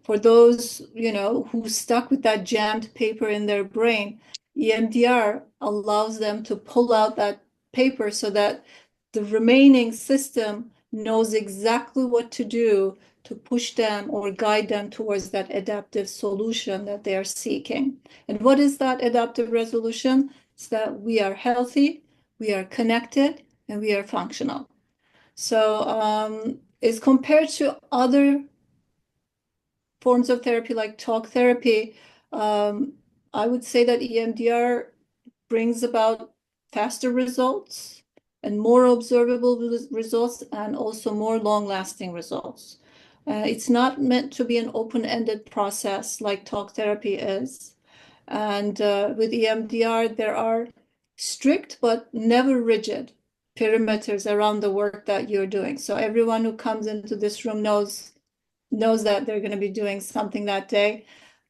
for those who stuck with that jammed paper in their brain, EMDR allows them to pull out that paper so that the remaining system knows exactly what to do to push them or guide them towards that adaptive solution that they are seeking. And what is that adaptive resolution? It's that we are healthy, we are connected, and we are functional. So as compared to other forms of therapy like talk therapy, I would say that EMDR brings about faster results and more observable results and also more long-lasting results. It's not meant to be an open-ended process like talk therapy is. And with EMDR, there are strict but never rigid perimeters around the work that you're doing. So everyone who comes into this room knows that they're going to be doing something that day,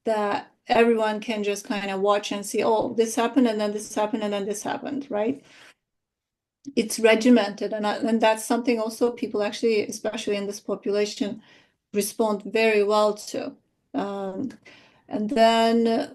that everyone can just kind of watch and see, oh, this happened and then this happened and then this happened, right? It's regimented, and that's something also people actually, especially in this population, respond very well to. And then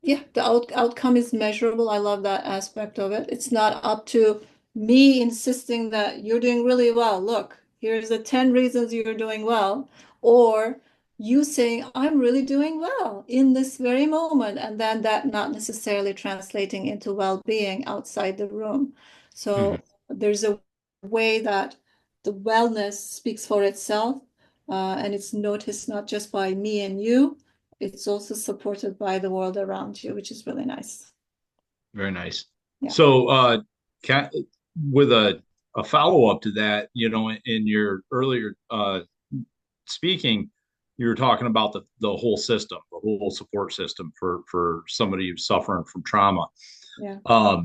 yeah, the outcome is measurable. I love that aspect of it. It's not up to me insisting that you're doing really well. Look, here's the 10 reasons you're doing well. Or you saying, I'm really doing well in this very moment. And then that not necessarily translating into well-being outside the room. So there's a way that the wellness speaks for itself. And it's noticed not just by me and you, it's also supported by the world around you, which is really nice. Very nice. Yeah. So, can, with a follow-up to that, in your earlier speaking, you were talking about the whole system, the whole support system for somebody who's suffering from trauma. Yeah.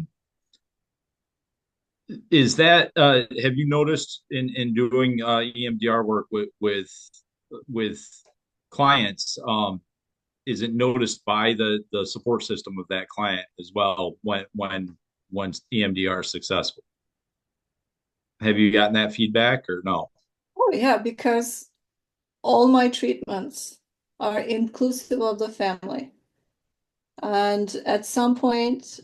Is that have you noticed in doing EMDR work with clients? Is it noticed by the support system of that client as well when EMDR is successful? Have you gotten that feedback or no? Oh, yeah, because all my treatments are inclusive of the family. And at some point,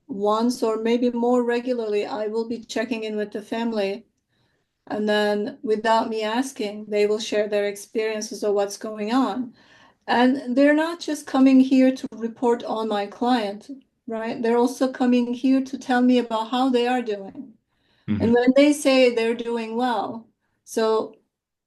once or maybe more regularly, I will be checking in with the family. And then without me asking, they will share their experiences of what's going on. And they're not just coming here to report on my client, right? They're also coming here to tell me about how they are doing. And Mm-hmm. when they say they're doing well, so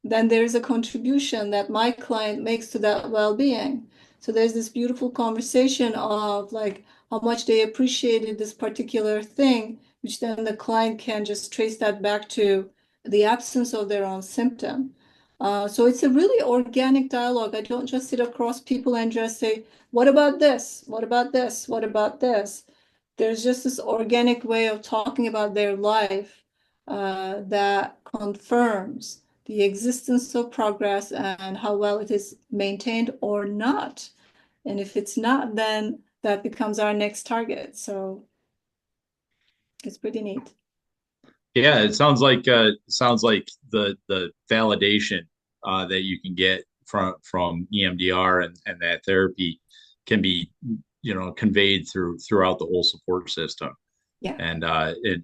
then there's a contribution that my client makes to that well-being. So there's this beautiful conversation of like how much they appreciated this particular thing, which then the client can just trace that back to the absence of their own symptom. So it's a really organic dialogue. I don't just sit across people and just say, what about this? What about this? What about this? There's just this organic way of talking about their life that confirms the existence of progress and how well it is maintained or not. And if it's not, then that becomes our next target. So it's pretty neat. Yeah, it sounds like the validation that you can get from EMDR and that therapy can be conveyed throughout the whole support system. Yeah. And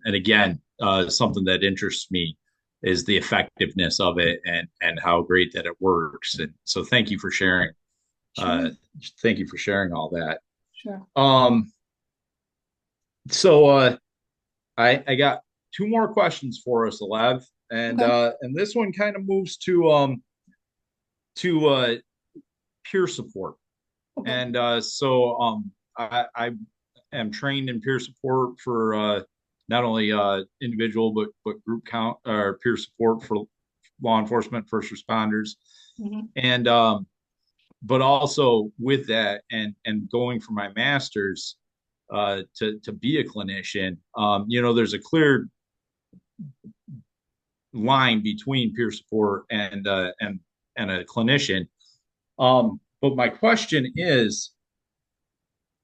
again, something that interests me is the effectiveness of it and how great that it works. And so thank you for sharing. Sure. Thank you for sharing all that. Sure. Um, so I got two more questions for us, Alev, Okay. and this one kind of moves to peer support. Okay. And I am trained in peer support for not only individual but group count or peer support for law enforcement, first responders, Mhm. and but also with that and going for my master's to be a clinician. There's a clear line between peer support and a clinician. But my question is,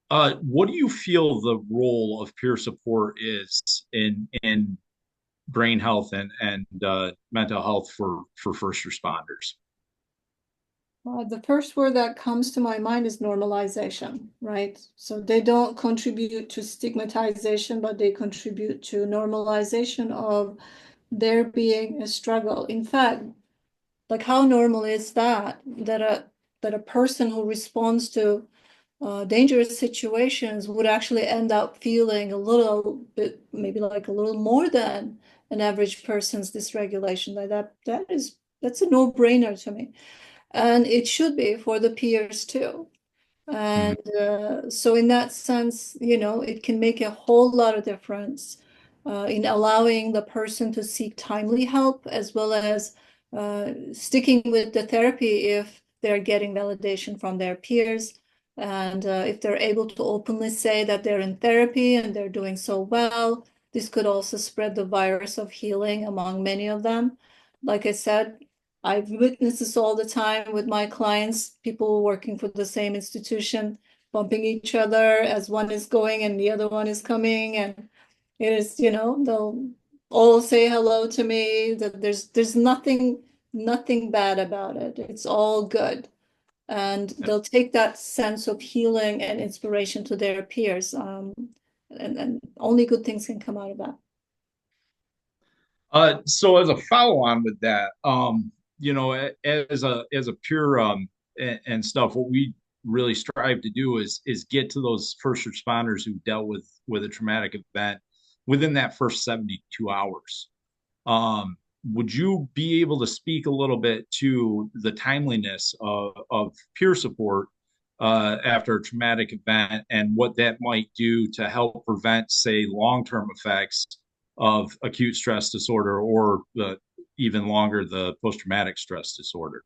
what do you feel the role of peer support is in brain health and mental health for first responders? The first word that comes to my mind is normalization, right? So they don't contribute to stigmatization, but they contribute to normalization of there being a struggle. In fact, like how normal is that a person who responds to dangerous situations would actually end up feeling a little bit, maybe like a little more than an average person's dysregulation. Like that's a no-brainer to me. And it should be for the peers too. Mhm. And so in that sense, it can make a whole lot of difference in allowing the person to seek timely help as well as sticking with the therapy if they're getting validation from their peers. And if they're able to openly say that they're in therapy and they're doing so well, this could also spread the virus of healing among many of them. Like I said, I've witnessed this all the time with my clients, people working for the same institution, bumping each other as one is going and the other one is coming. And it is, they'll all say hello to me. That there's nothing bad about it. It's all good. And they'll take that sense of healing and inspiration to their peers. And only good things can come out of that. So as a follow on with that, as a pure and stuff, what we really strive to do is get to those first responders who dealt with a traumatic event within that first 72 hours. would you be able to speak a little bit to the timeliness of peer support after a traumatic event and what that might do to help prevent, say, long-term effects of acute stress disorder or even longer, the post-traumatic stress disorder?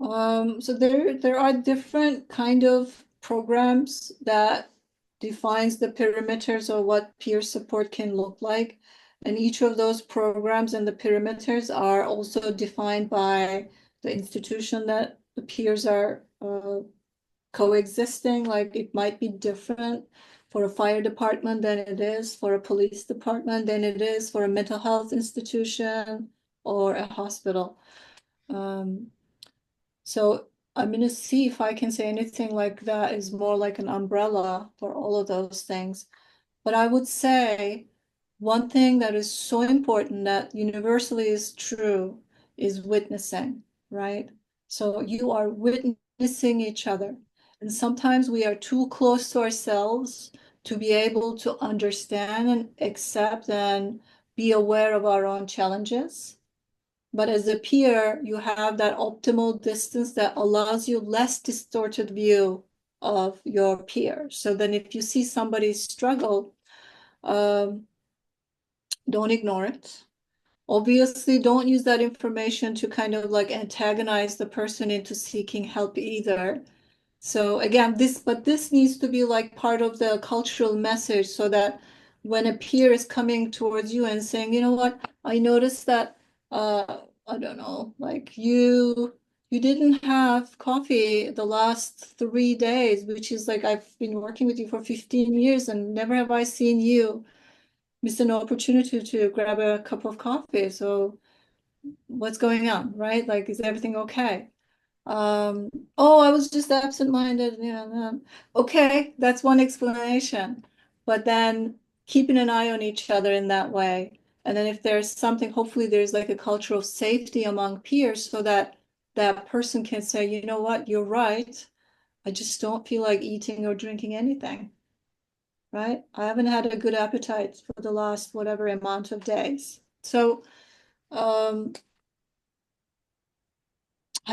So there are different kind of programs that defines the perimeters of what peer support can look like. And each of those programs and the perimeters are also defined by the institution that the peers are coexisting. Like it might be different for a fire department than it is for a police department than it is for a mental health institution or a hospital. So I'm going to see if I can say anything like that is more like an umbrella for all of those things. But I would say one thing that is so important that universally is true is witnessing, right? So you are witnessing each other. And sometimes we are too close to ourselves to be able to understand and accept and be aware of our own challenges. But as a peer, you have that optimal distance that allows you less distorted view of your peer. So then if you see somebody struggle, don't ignore it. Obviously, don't use that information to kind of like antagonize the person into seeking help either. So again, this needs to be like part of the cultural message so that when a peer is coming towards you and saying, you know what, I noticed that I don't know, like you didn't have coffee the last 3 days, which is like I've been working with you for 15 years and never have I seen you miss an opportunity to grab a cup of coffee. So what's going on, right? Like, is everything okay? Oh, I was just absent-minded, you know. Okay, that's one explanation. But then keeping an eye on each other in that way. And then if there's something, hopefully there's like a culture of safety among peers so that that person can say, you know what, you're right. I just don't feel like eating or drinking anything, right? I haven't had a good appetite for the last whatever amount of days. So, have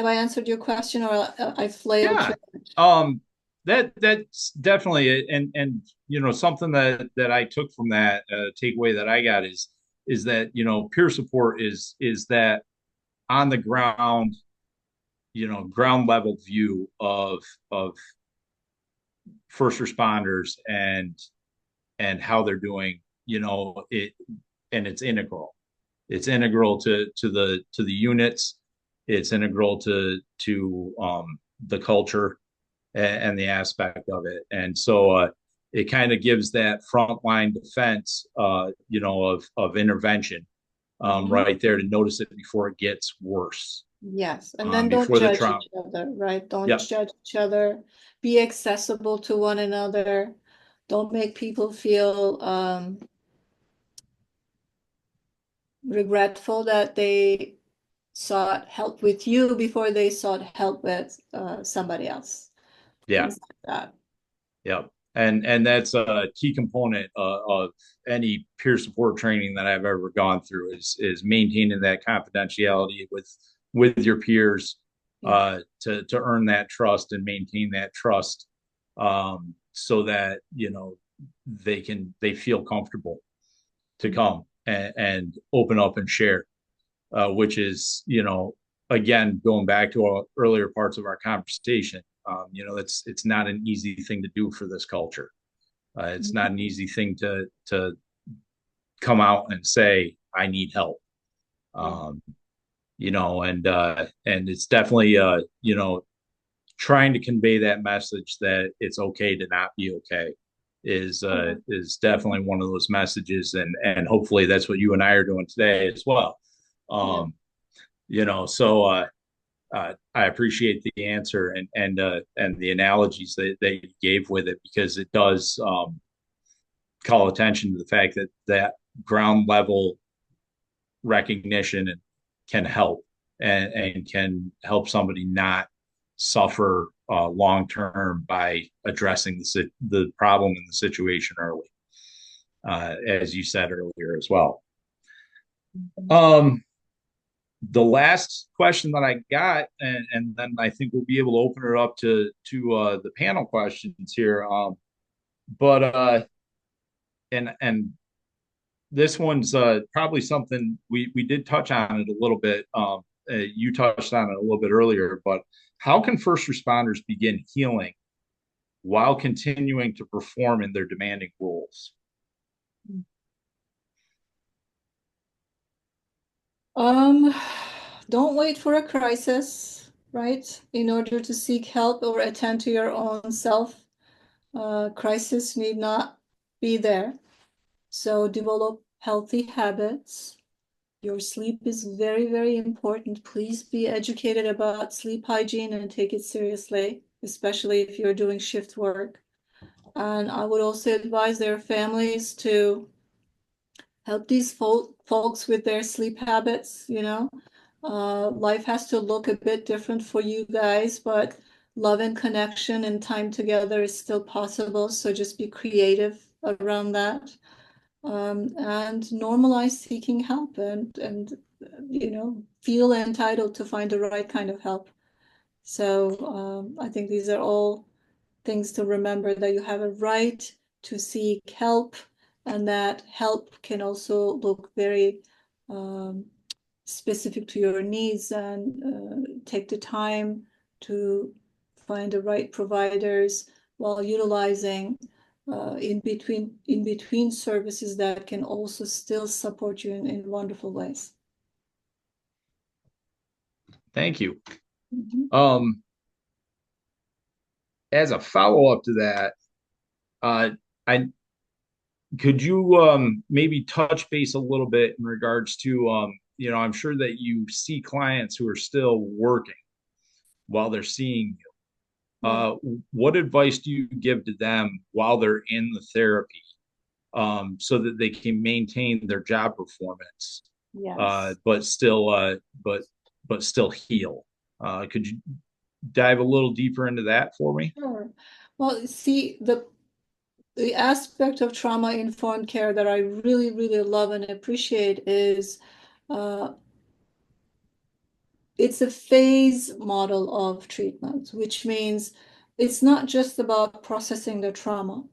I answered your question or I flailed Yeah. through? That's definitely it. And you know, something that I took from that takeaway that I got is that, you know, peer support is that on the ground, you know, ground level view of first responders and how they're doing, you know, it, and it's integral. It's integral to the units. It's integral to the culture and the aspect of it. And so it kind of gives that frontline defense, you know, of intervention right there to notice it before it gets worse, Yes, and then don't before the judge trauma. each other, right? Don't Yep. judge each other. Be accessible to one another. Don't make people feel regretful that they sought help with you before they sought help with somebody else. Yeah. Things like that. Yep. And that's a key component of any peer support training that I've ever gone through is maintaining that confidentiality with your peers Yeah. to earn that trust and maintain that trust so that, you know, they feel comfortable to come and open up and share, which is, you know, again, going back to our earlier parts of our conversation, you know, it's not an easy thing to do for this culture. It's not an easy thing to come out and say, I need help. Yeah. You know, and it's definitely you know, trying to convey that message that it's okay to not be okay is definitely one of those messages, and hopefully that's what you and I are doing today as well. Yeah. You know, so I appreciate the answer and the analogies that you gave with it, because it does call attention to the fact that that ground level recognition can help and can help somebody not suffer long term by addressing the problem in the situation early, as you said earlier as well. Um, the last question that I got, and then I think we'll be able to open it up to the panel questions here. But and this one's probably something we did touch on it a little bit. You touched on it a little bit earlier, but how can first responders begin healing while continuing to perform in their demanding roles? Um, don't wait for a crisis, right? In order to seek help or attend to your own self. Crisis need not be there. So develop healthy habits. Your sleep is very, very important. Please be educated about sleep hygiene and take it seriously, especially if you're doing shift work. And I would also advise their families to help these folks with their sleep habits, you know. Life has to look a bit different for you guys, but love and connection and time together is still possible. So just be creative around that. And normalize seeking help and you know, feel entitled to find the right kind of help. So I think these are all things to remember, that you have a right to seek help, and that help can also look very specific to your needs, and take the time to find the right providers while utilizing in between services that can also still support you in wonderful ways. Thank you. Mhm. As a follow-up to that, I could you maybe touch base a little bit in regards to I'm sure that you see clients who are still working while they're seeing you. Yeah. What advice do you give to them while they're in the therapy, so that they can maintain their job performance, Yes. but still heal? Could you dive a little deeper into that for me? Sure. Well, see, the aspect of trauma-informed care that I really, really love and appreciate is uh, it's a phase model of treatment, which means it's not just about processing the trauma.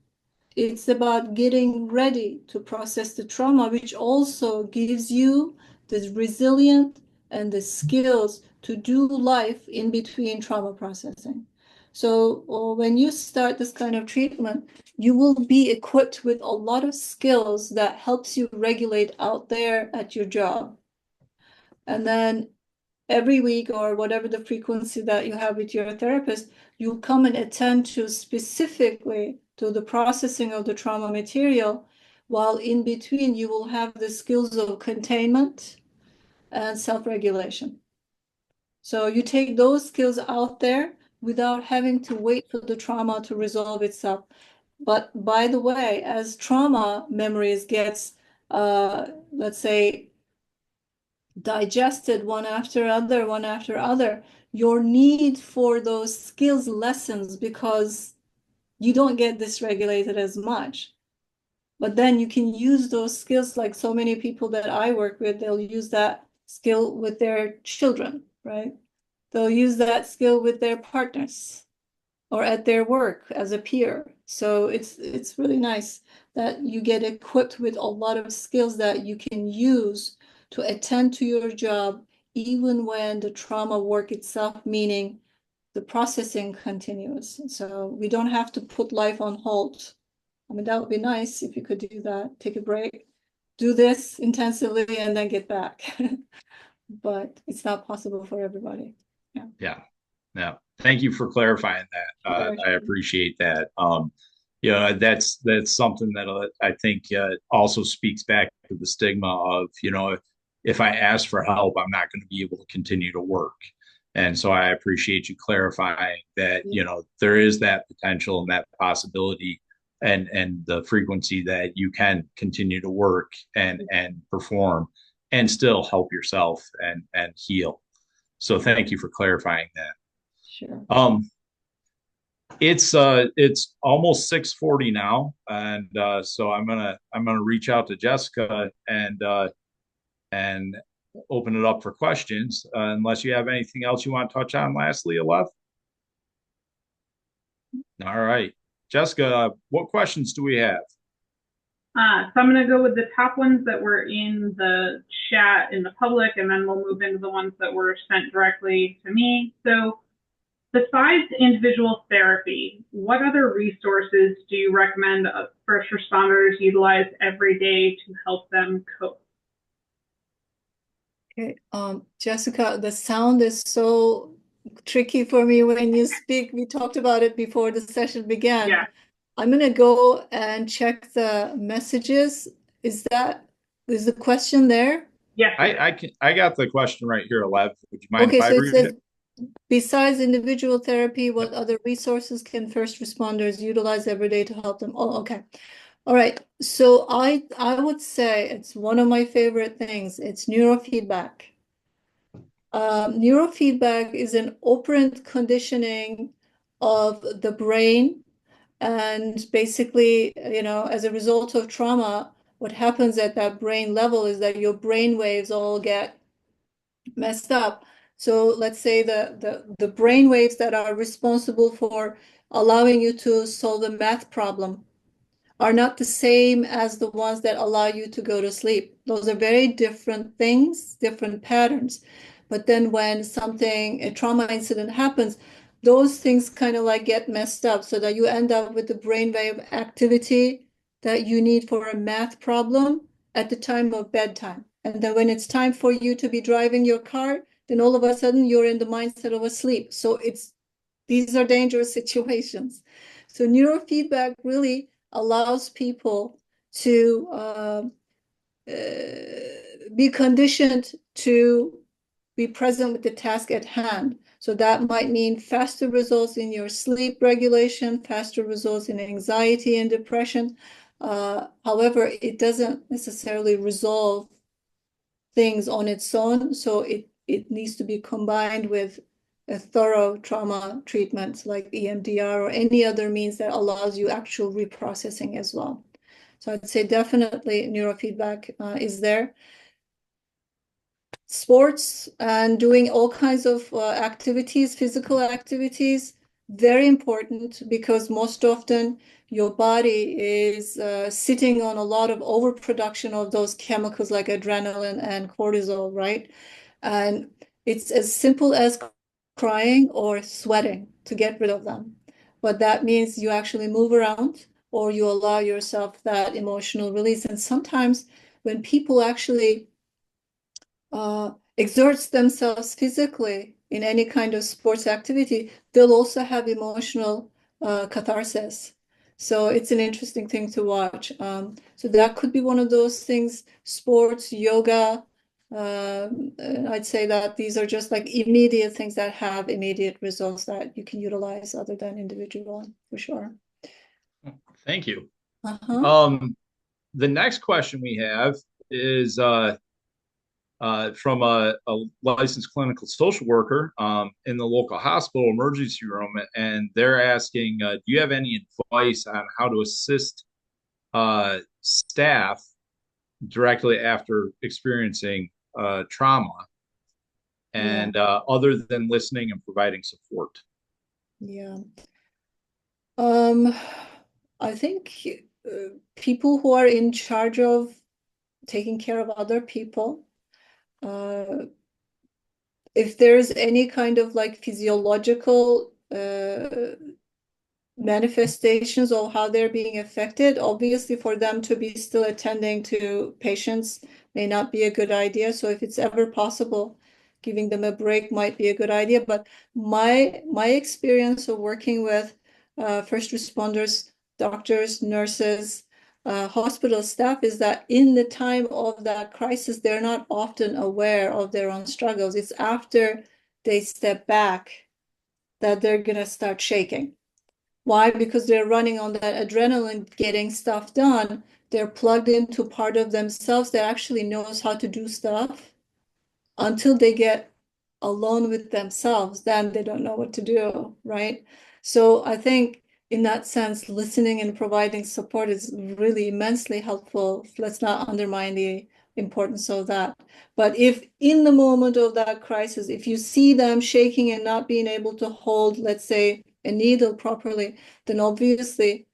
It's about getting ready to process the trauma, which also gives you the resilience and the skills to do life in between trauma processing. So when you start this kind of treatment, you will be equipped with a lot of skills that helps you regulate out there at your job. And then every week or whatever the frequency that you have with your therapist, you come and attend to specifically to the processing of the trauma material, while in between you will have the skills of containment and self-regulation. So you take those skills out there without having to wait for the trauma to resolve itself. But by the way, as trauma memories gets, let's say, digested one after other, your need for those skills lessens because you don't get dysregulated as much. But then you can use those skills, like so many people that I work with, they'll use that skill with their children, right? They'll use that skill with their partners or at their work as a peer. So it's really nice that you get equipped with a lot of skills that you can use to attend to your job, even when the trauma work itself, meaning the processing continues. So we don't have to put life on hold. I mean, that would be nice if you could do that, take a break, do this intensively, and then get back. But it's not possible for everybody. Yeah. Yeah. Yeah. Thank you for clarifying that. Sure, I sure. appreciate that. That's something that I think also speaks back to the stigma of, if I ask for help, I'm not going to be able to continue to work. And so I appreciate you clarifying that, Yeah. there is that potential and that possibility and the frequency that you can continue to work and perform and still help yourself and heal. So thank you for clarifying that. Sure. Um, it's almost 6:40 now, and so I'm gonna reach out to Jessica and open it up for questions, unless you have anything else you want to touch on lastly, Aleph. All right. Jessica, what questions do we have? So I'm going to go with the top ones that were in the chat in the public, and then we'll move into the ones that were sent directly to me. So besides individual therapy, what other resources do you recommend first responders utilize every day to help them cope? Okay, Jessica, the sound is so tricky for me when you speak. We talked about it before the session began. Yeah. I'm gonna go and check the messages. Is the question there? Yes. I got the question right here, Aleph. Would you mind Okay, if I so it read says, it? besides individual therapy, what Yep. other resources can first responders utilize every day to help them? Oh, okay. All right. So I would say it's one of my favorite things. It's neurofeedback. Neurofeedback is an operant conditioning of the brain. And basically, as a result of trauma, what happens at that brain level is that your brain waves all get messed up. So let's say the brain waves that are responsible for allowing you to solve a math problem are not the same as the ones that allow you to go to sleep. Those are very different things, different patterns. But then when a trauma incident happens, those things kind of like get messed up so that you end up with the brainwave activity that you need for a math problem at the time of bedtime. And then when it's time for you to be driving your car, then all of a sudden you're in the mindset of asleep. So these are dangerous situations. So neurofeedback really allows people to be conditioned to be present with the task at hand. So that might mean faster results in your sleep regulation, faster results in anxiety and depression. However, it doesn't necessarily resolve things on its own. So it needs to be combined with a thorough trauma treatment like EMDR or any other means that allows you actual reprocessing as well. So I'd say definitely neurofeedback is there. Sports and doing all kinds of activities, physical activities, very important because most often your body is sitting on a lot of overproduction of those chemicals like adrenaline and cortisol, right? And it's as simple as crying or sweating to get rid of them. But that means you actually move around or you allow yourself that emotional release. And sometimes when people actually exerts themselves physically in any kind of sports activity, they'll also have emotional catharsis. So it's an interesting thing to watch. So that could be one of those things, sports, yoga. I'd say that these are just like immediate things that have immediate results that you can utilize other than individual, for sure. Thank you. Uh-huh. The next question we have is from a licensed clinical social worker in the local hospital emergency room, and they're asking, do you have any advice on how to assist staff directly after experiencing trauma, and other than listening and providing support? Yeah. I think people who are in charge of taking care of other people, if there's any kind of like physiological manifestations of how they're being affected, obviously for them to be still attending to patients may not be a good idea. So if it's ever possible, giving them a break might be a good idea. But my experience of working with first responders, doctors, nurses, hospital staff is that in the time of that crisis, they're not often aware of their own struggles. It's after they step back that they're going to start shaking. Why? Because they're running on that adrenaline, getting stuff done. They're plugged into part of themselves that actually knows how to do stuff until they get alone with themselves. Then they don't know what to do, right? So I think in that sense, listening and providing support is really immensely helpful. Let's not undermine the importance of that. But if in the moment of that crisis, if you see them shaking and not being able to hold, let's say, a needle properly, then obviously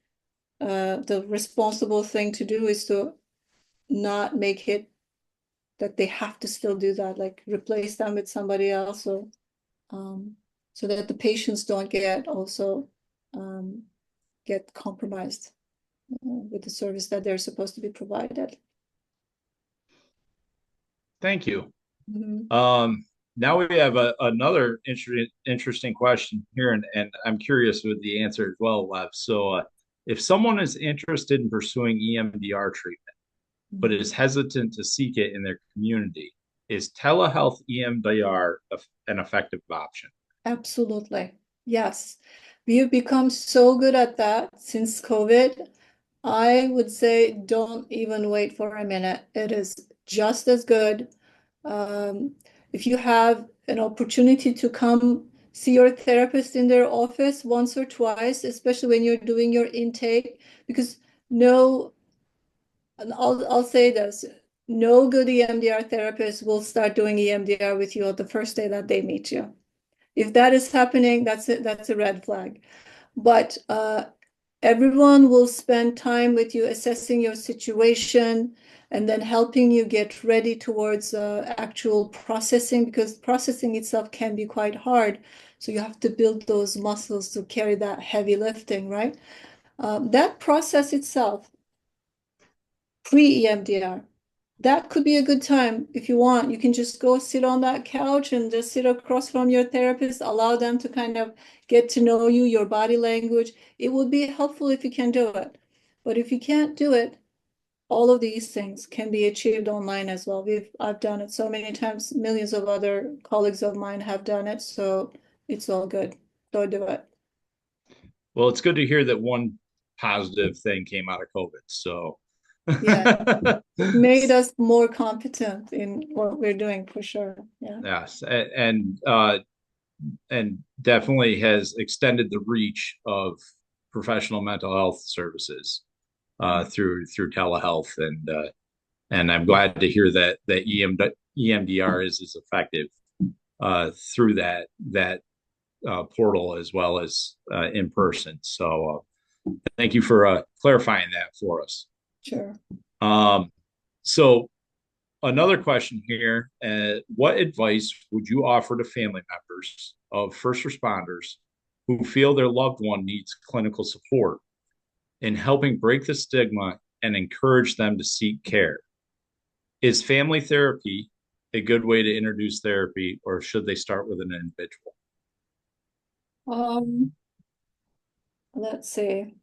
the responsible thing to do is to not make it that they have to still do that, like replace them with somebody else, or so that the patients don't get also get compromised with the service that they're supposed to be provided. Thank you. Now we have another interesting question here, and I'm curious with the answer as well, Lev. So if someone is interested in pursuing EMDR treatment, but is hesitant to seek it in their community, is telehealth EMDR an effective option? Absolutely. Yes. We have become so good at that since COVID. I would say don't even wait for a minute. It is just as good. If you have an opportunity to come see your therapist in their office once or twice, especially when you're doing your intake, because no, I'll say this, no good EMDR therapist will start doing EMDR with you on the first day that they meet you. If that is happening, that's a red flag. But everyone will spend time with you assessing your situation and then helping you get ready towards actual processing, because processing itself can be quite hard. So you have to build those muscles to carry that heavy lifting, right? That process itself, pre-EMDR, that could be a good time. If you want, you can just go sit on that couch and just sit across from your therapist, allow them to kind of get to know you, your body language. It would be helpful if you can do it. But if you can't do it, all of these things can be achieved online as well. I've done it so many times. Millions of other colleagues of mine have done it. So it's all good. Go do it. Well, it's good to hear that one positive thing came out of COVID. So yeah, it made us more competent in what we're doing for sure. Yeah. Yes, and definitely has extended the reach of professional mental health services through telehealth, and I'm glad to hear that EMDR is as effective through that portal as well as in person. So thank you for clarifying that for us. Sure. So another question here, what advice would you offer to family members of first responders who feel their loved one needs clinical support in helping break the stigma and encourage them to seek care? Is family therapy a good way to introduce therapy, or should they start with an individual? Let's see.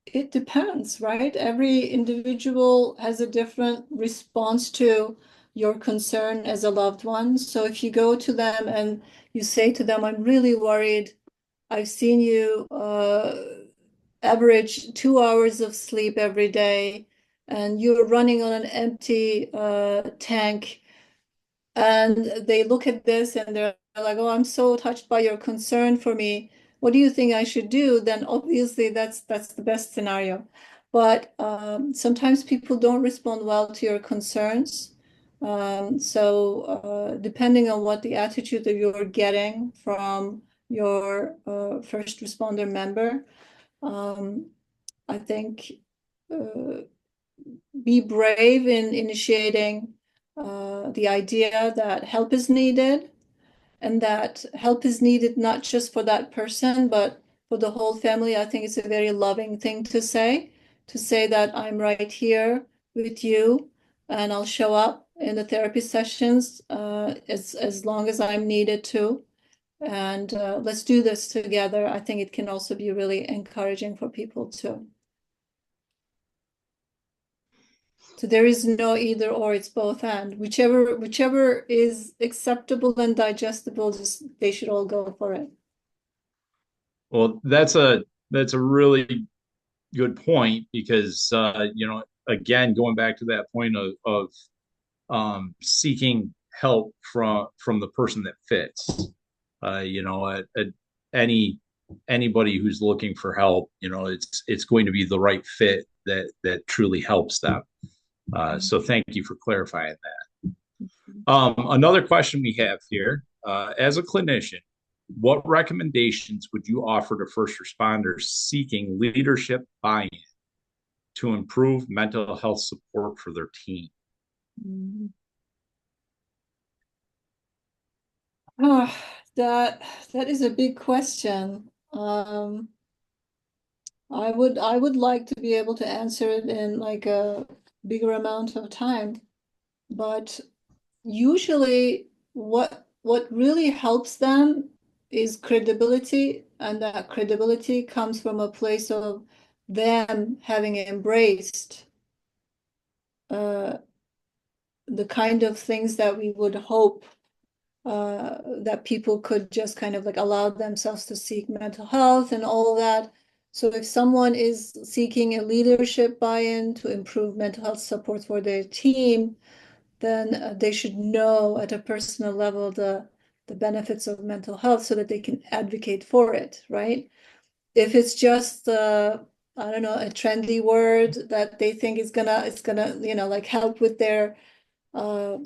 It depends, right? Every individual has a different response to your concern as a loved one. So if you go to them and you say to them, I'm really worried. I've seen you average 2 hours of sleep every day, and you're running on an empty tank. And they look at this and they're like, oh, I'm so touched by your concern for me. What do you think I should do? Then obviously that's the best scenario. But sometimes people don't respond well to your concerns. So depending on what the attitude that you're getting from your first responder member, I think be brave in initiating the idea that help is needed, and that help is needed not just for that person, but for the whole family. I think it's a very loving thing to say that I'm right here with you and I'll show up in the therapy sessions as long as I'm needed to. And let's do this together. I think it can also be really encouraging for people too. So there is no either or, it's both and. Whichever is acceptable and digestible, they should all go for it. Well, that's a really good point, because again, going back to that point of seeking help from the person that fits. Anybody who's looking for help, it's going to be the right fit that truly helps them. So thank you for clarifying that. Another question we have here, as a clinician, what recommendations would you offer to first responders seeking leadership buy-in to improve mental health support for their team? Oh, that is a big question. I would like to be able to answer it in like a bigger amount of time, but usually what really helps them is credibility, and that credibility comes from a place of them having embraced uh, the kind of things that we would hope that people could just kind of like allow themselves to seek mental health and all that. So if someone is seeking a leadership buy-in to improve mental health support for their team, then they should know at a personal level the benefits of mental health so that they can advocate for it, right? If it's just I don't know, a trendy word that they think it's gonna like help with their uh,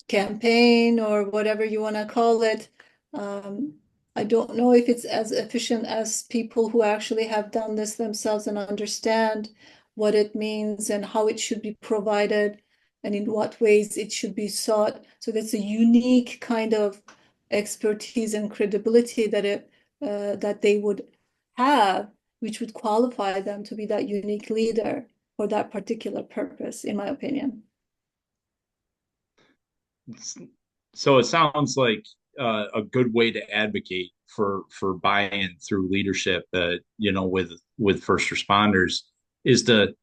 campaign or whatever you want to call it. Um, I don't know if it's as efficient as people who actually have done this themselves and understand what it means and how it should be provided and in what ways it should be sought. So that's a unique kind of expertise and credibility that they would have, which would qualify them to be that unique leader for that particular purpose, in my opinion. So it sounds like a good way to advocate for buy-in through leadership, with first responders, is to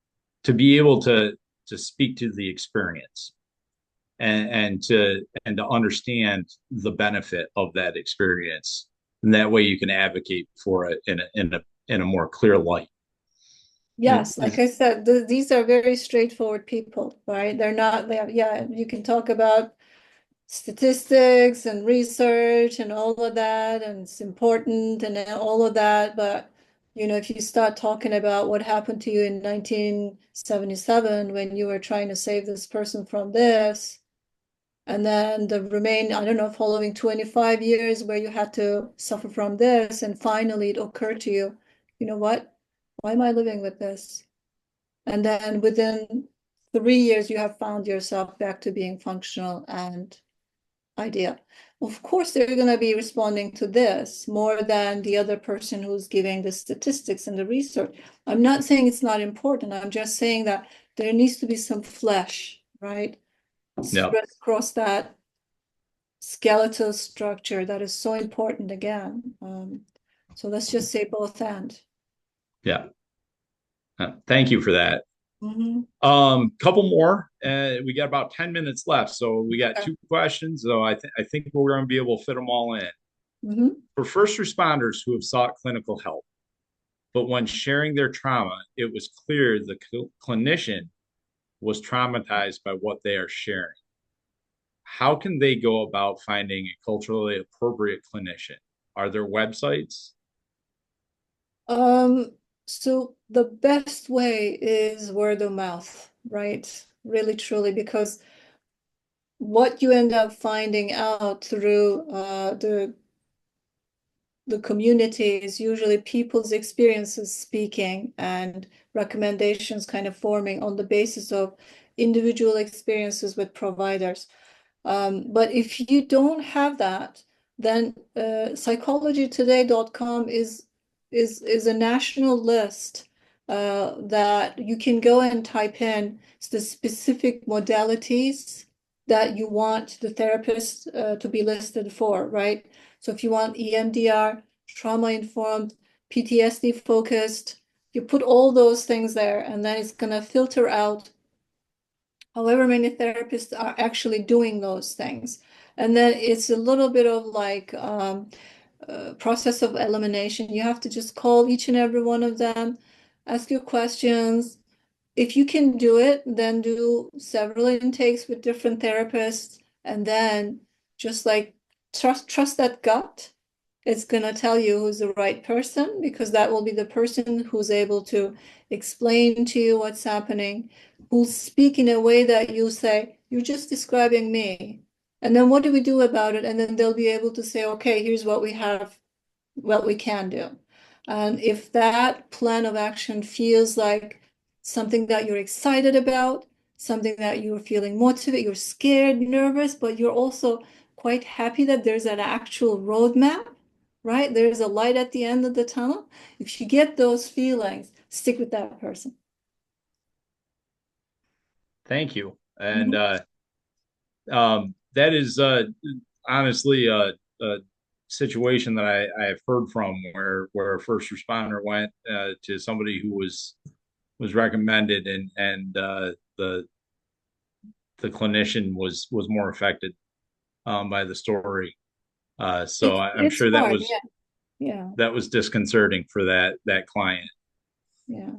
be able to speak to the experience and to understand the benefit of that experience, and that way you can advocate for it in a more clear light. Yes, like I said, these are very straightforward people, right? They're not, yeah, you can talk about statistics and research and all of that, and it's important and all of that. But, if you start talking about what happened to you in 1977 when you were trying to save this person from this, and then I don't know, following 25 years where you had to suffer from this, and finally it occurred to you, you know what? Why am I living with this? And then within 3 years, you have found yourself back to being functional and ideal. Of course, they're going to be responding to this more than the other person who's giving the statistics and the research. I'm not saying it's not important. I'm just saying that there needs to be some flesh, right? Yeah, Spread across that skeletal structure that is so important again. So let's just say both and. yeah. Thank you for that. Mm-hmm. Couple more. We got about 10 minutes left, so we got Okay. two questions. So I think we're going to be able to fit them all in. Mm-hmm. For first responders who have sought clinical help, but when sharing their trauma, it was clear the clinician was traumatized by what they are sharing. How can they go about finding a culturally appropriate clinician? Are there websites? Um, so the best way is word of mouth, right? Really, truly, because what you end up finding out through the community is usually people's experiences speaking and recommendations kind of forming on the basis of individual experiences with providers. But if you don't have that, then psychologytoday.com is a national list that you can go and type in the specific modalities that you want the therapist to be listed for, right? So if you want EMDR, trauma-informed, PTSD focused, you put all those things there, and then it's going to filter out however many therapists are actually doing those things. And then it's a little bit of like process of elimination. You have to just call each and every one of them, ask your questions. If you can do it, then do several intakes with different therapists, and then just like trust that gut it's going to tell you who's the right person, because that will be the person who's able to explain to you what's happening, who'll speak in a way that you say, you're just describing me. And then what do we do about it? And then they'll be able to say, okay, here's what we have, what we can do. And if that plan of action feels like something that you're excited about, something that you're feeling motivated, you're scared, nervous, but you're also quite happy that there's an actual roadmap, right? There's a light at the end of the tunnel. If you get those feelings, stick with that person. Thank you. And that is honestly a situation that I have heard from where a first responder went to somebody who was recommended, and the clinician was more affected by the story. So I'm It's sure that hard, was yeah. that was disconcerting for that client. Yeah.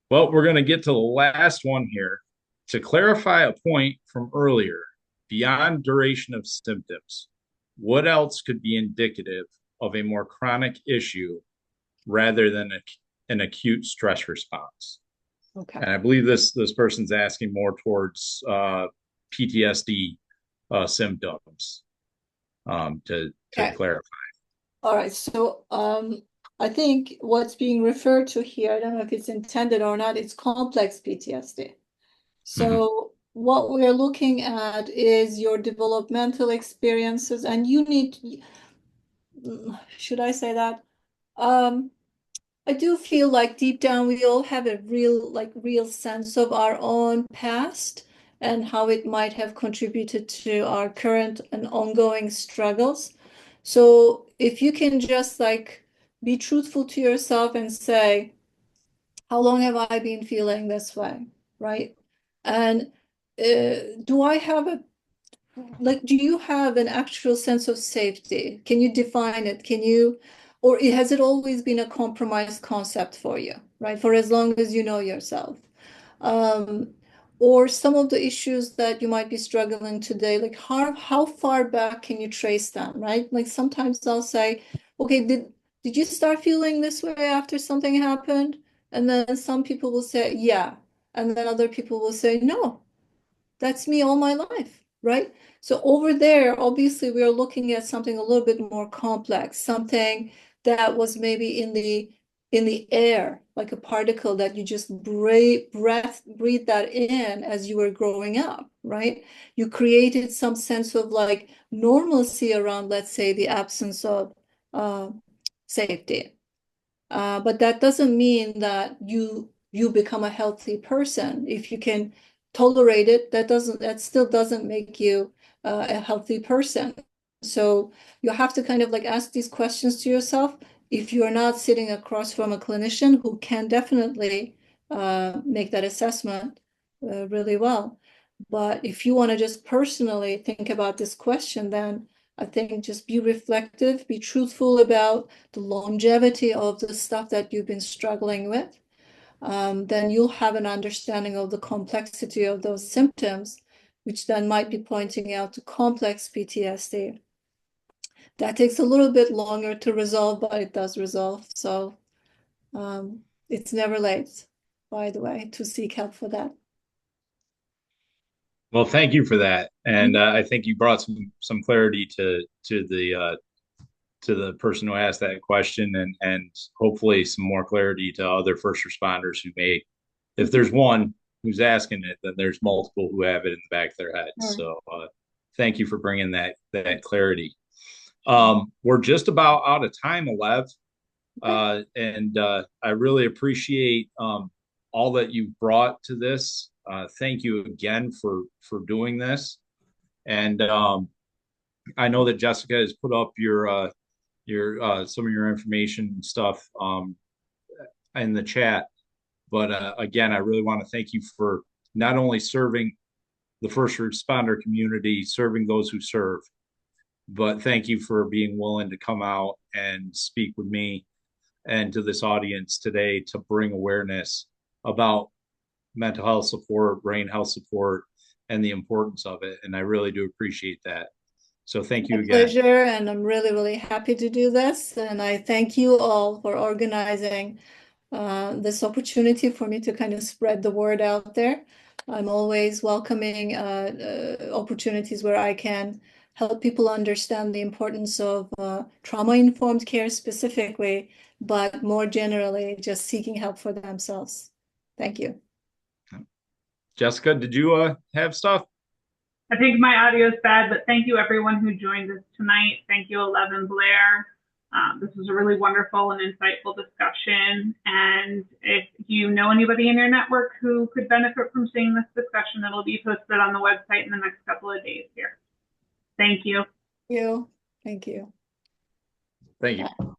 Well, we're going to get to the last one here. To clarify a point from earlier, beyond duration of symptoms, what else could be indicative of a more chronic issue rather than an acute stress response? Okay. And I believe this person's asking more towards PTSD symptoms, to clarify. All right. So I think what's being referred to here, I don't know if it's intended or not, it's complex PTSD. So what we're looking at is your developmental experiences, and you need, should I say that? I do feel like deep down we all have a real sense of our own past and how it might have contributed to our current and ongoing struggles. So if you can just like be truthful to yourself and say, how long have I been feeling this way, right? And do I have a do you have an actual sense of safety? Can you define it? Or has it always been a compromised concept for you, right? For as long as you know yourself. Um, or some of the issues that you might be struggling today, like how far back can you trace them, right? Like sometimes I'll say, okay, did you start feeling this way after something happened? And then some people will say, yeah. And then other people will say, no, that's me all my life, right? So over there, obviously, we are looking at something a little bit more complex, something that was maybe in the air, like a particle that you just breathe that in as you were growing up, right? You created some sense of like normalcy around, let's say, the absence of uh, safety. But that doesn't mean that you become a healthy person. If you can tolerate it, that still doesn't make you a healthy person. So you have to kind of like ask these questions to yourself if you're not sitting across from a clinician who can definitely make that assessment really well. But if you want to just personally think about this question, then I think just be reflective, be truthful about the longevity of the stuff that you've been struggling with. Then you'll have an understanding of the complexity of those symptoms, which then might be pointing out to complex PTSD. That takes a little bit longer to resolve, but it does resolve. So it's never late, by the way, to seek help for that. Well, thank you for that, and I think you brought some clarity to the person who asked that question, and hopefully some more clarity to other first responders who may, if there's one who's asking it, then there's multiple who have it in the back of their head. So thank you for bringing that clarity. We're just about out of time, Alev, and I really appreciate all that you've brought to this. Thank you again for doing this, and I know that Jessica has put up your some of your information and stuff in the chat. But again, I really want to thank you for not only serving the first responder community, serving those who serve, but thank you for being willing to come out and speak with me and to this audience today to bring awareness about mental health support, brain health support, and the importance of it. And I really do appreciate that. So thank you My again. pleasure, and I'm really, really happy to do this. And I thank you all for organizing this opportunity for me to kind of spread the word out there. I'm always welcoming opportunities where I can help people understand the importance of trauma-informed care specifically, but more generally, just seeking help for themselves. Thank you. Jessica, did you have stuff? I think my audio is bad, but thank you everyone who joined us tonight. Thank you, 11 Blair. This was a really wonderful and insightful discussion. And if you know anybody in your network who could benefit from seeing this discussion, it'll be posted on the website in the next couple of days here. Thank you. Thank you. Thank you. Thank you.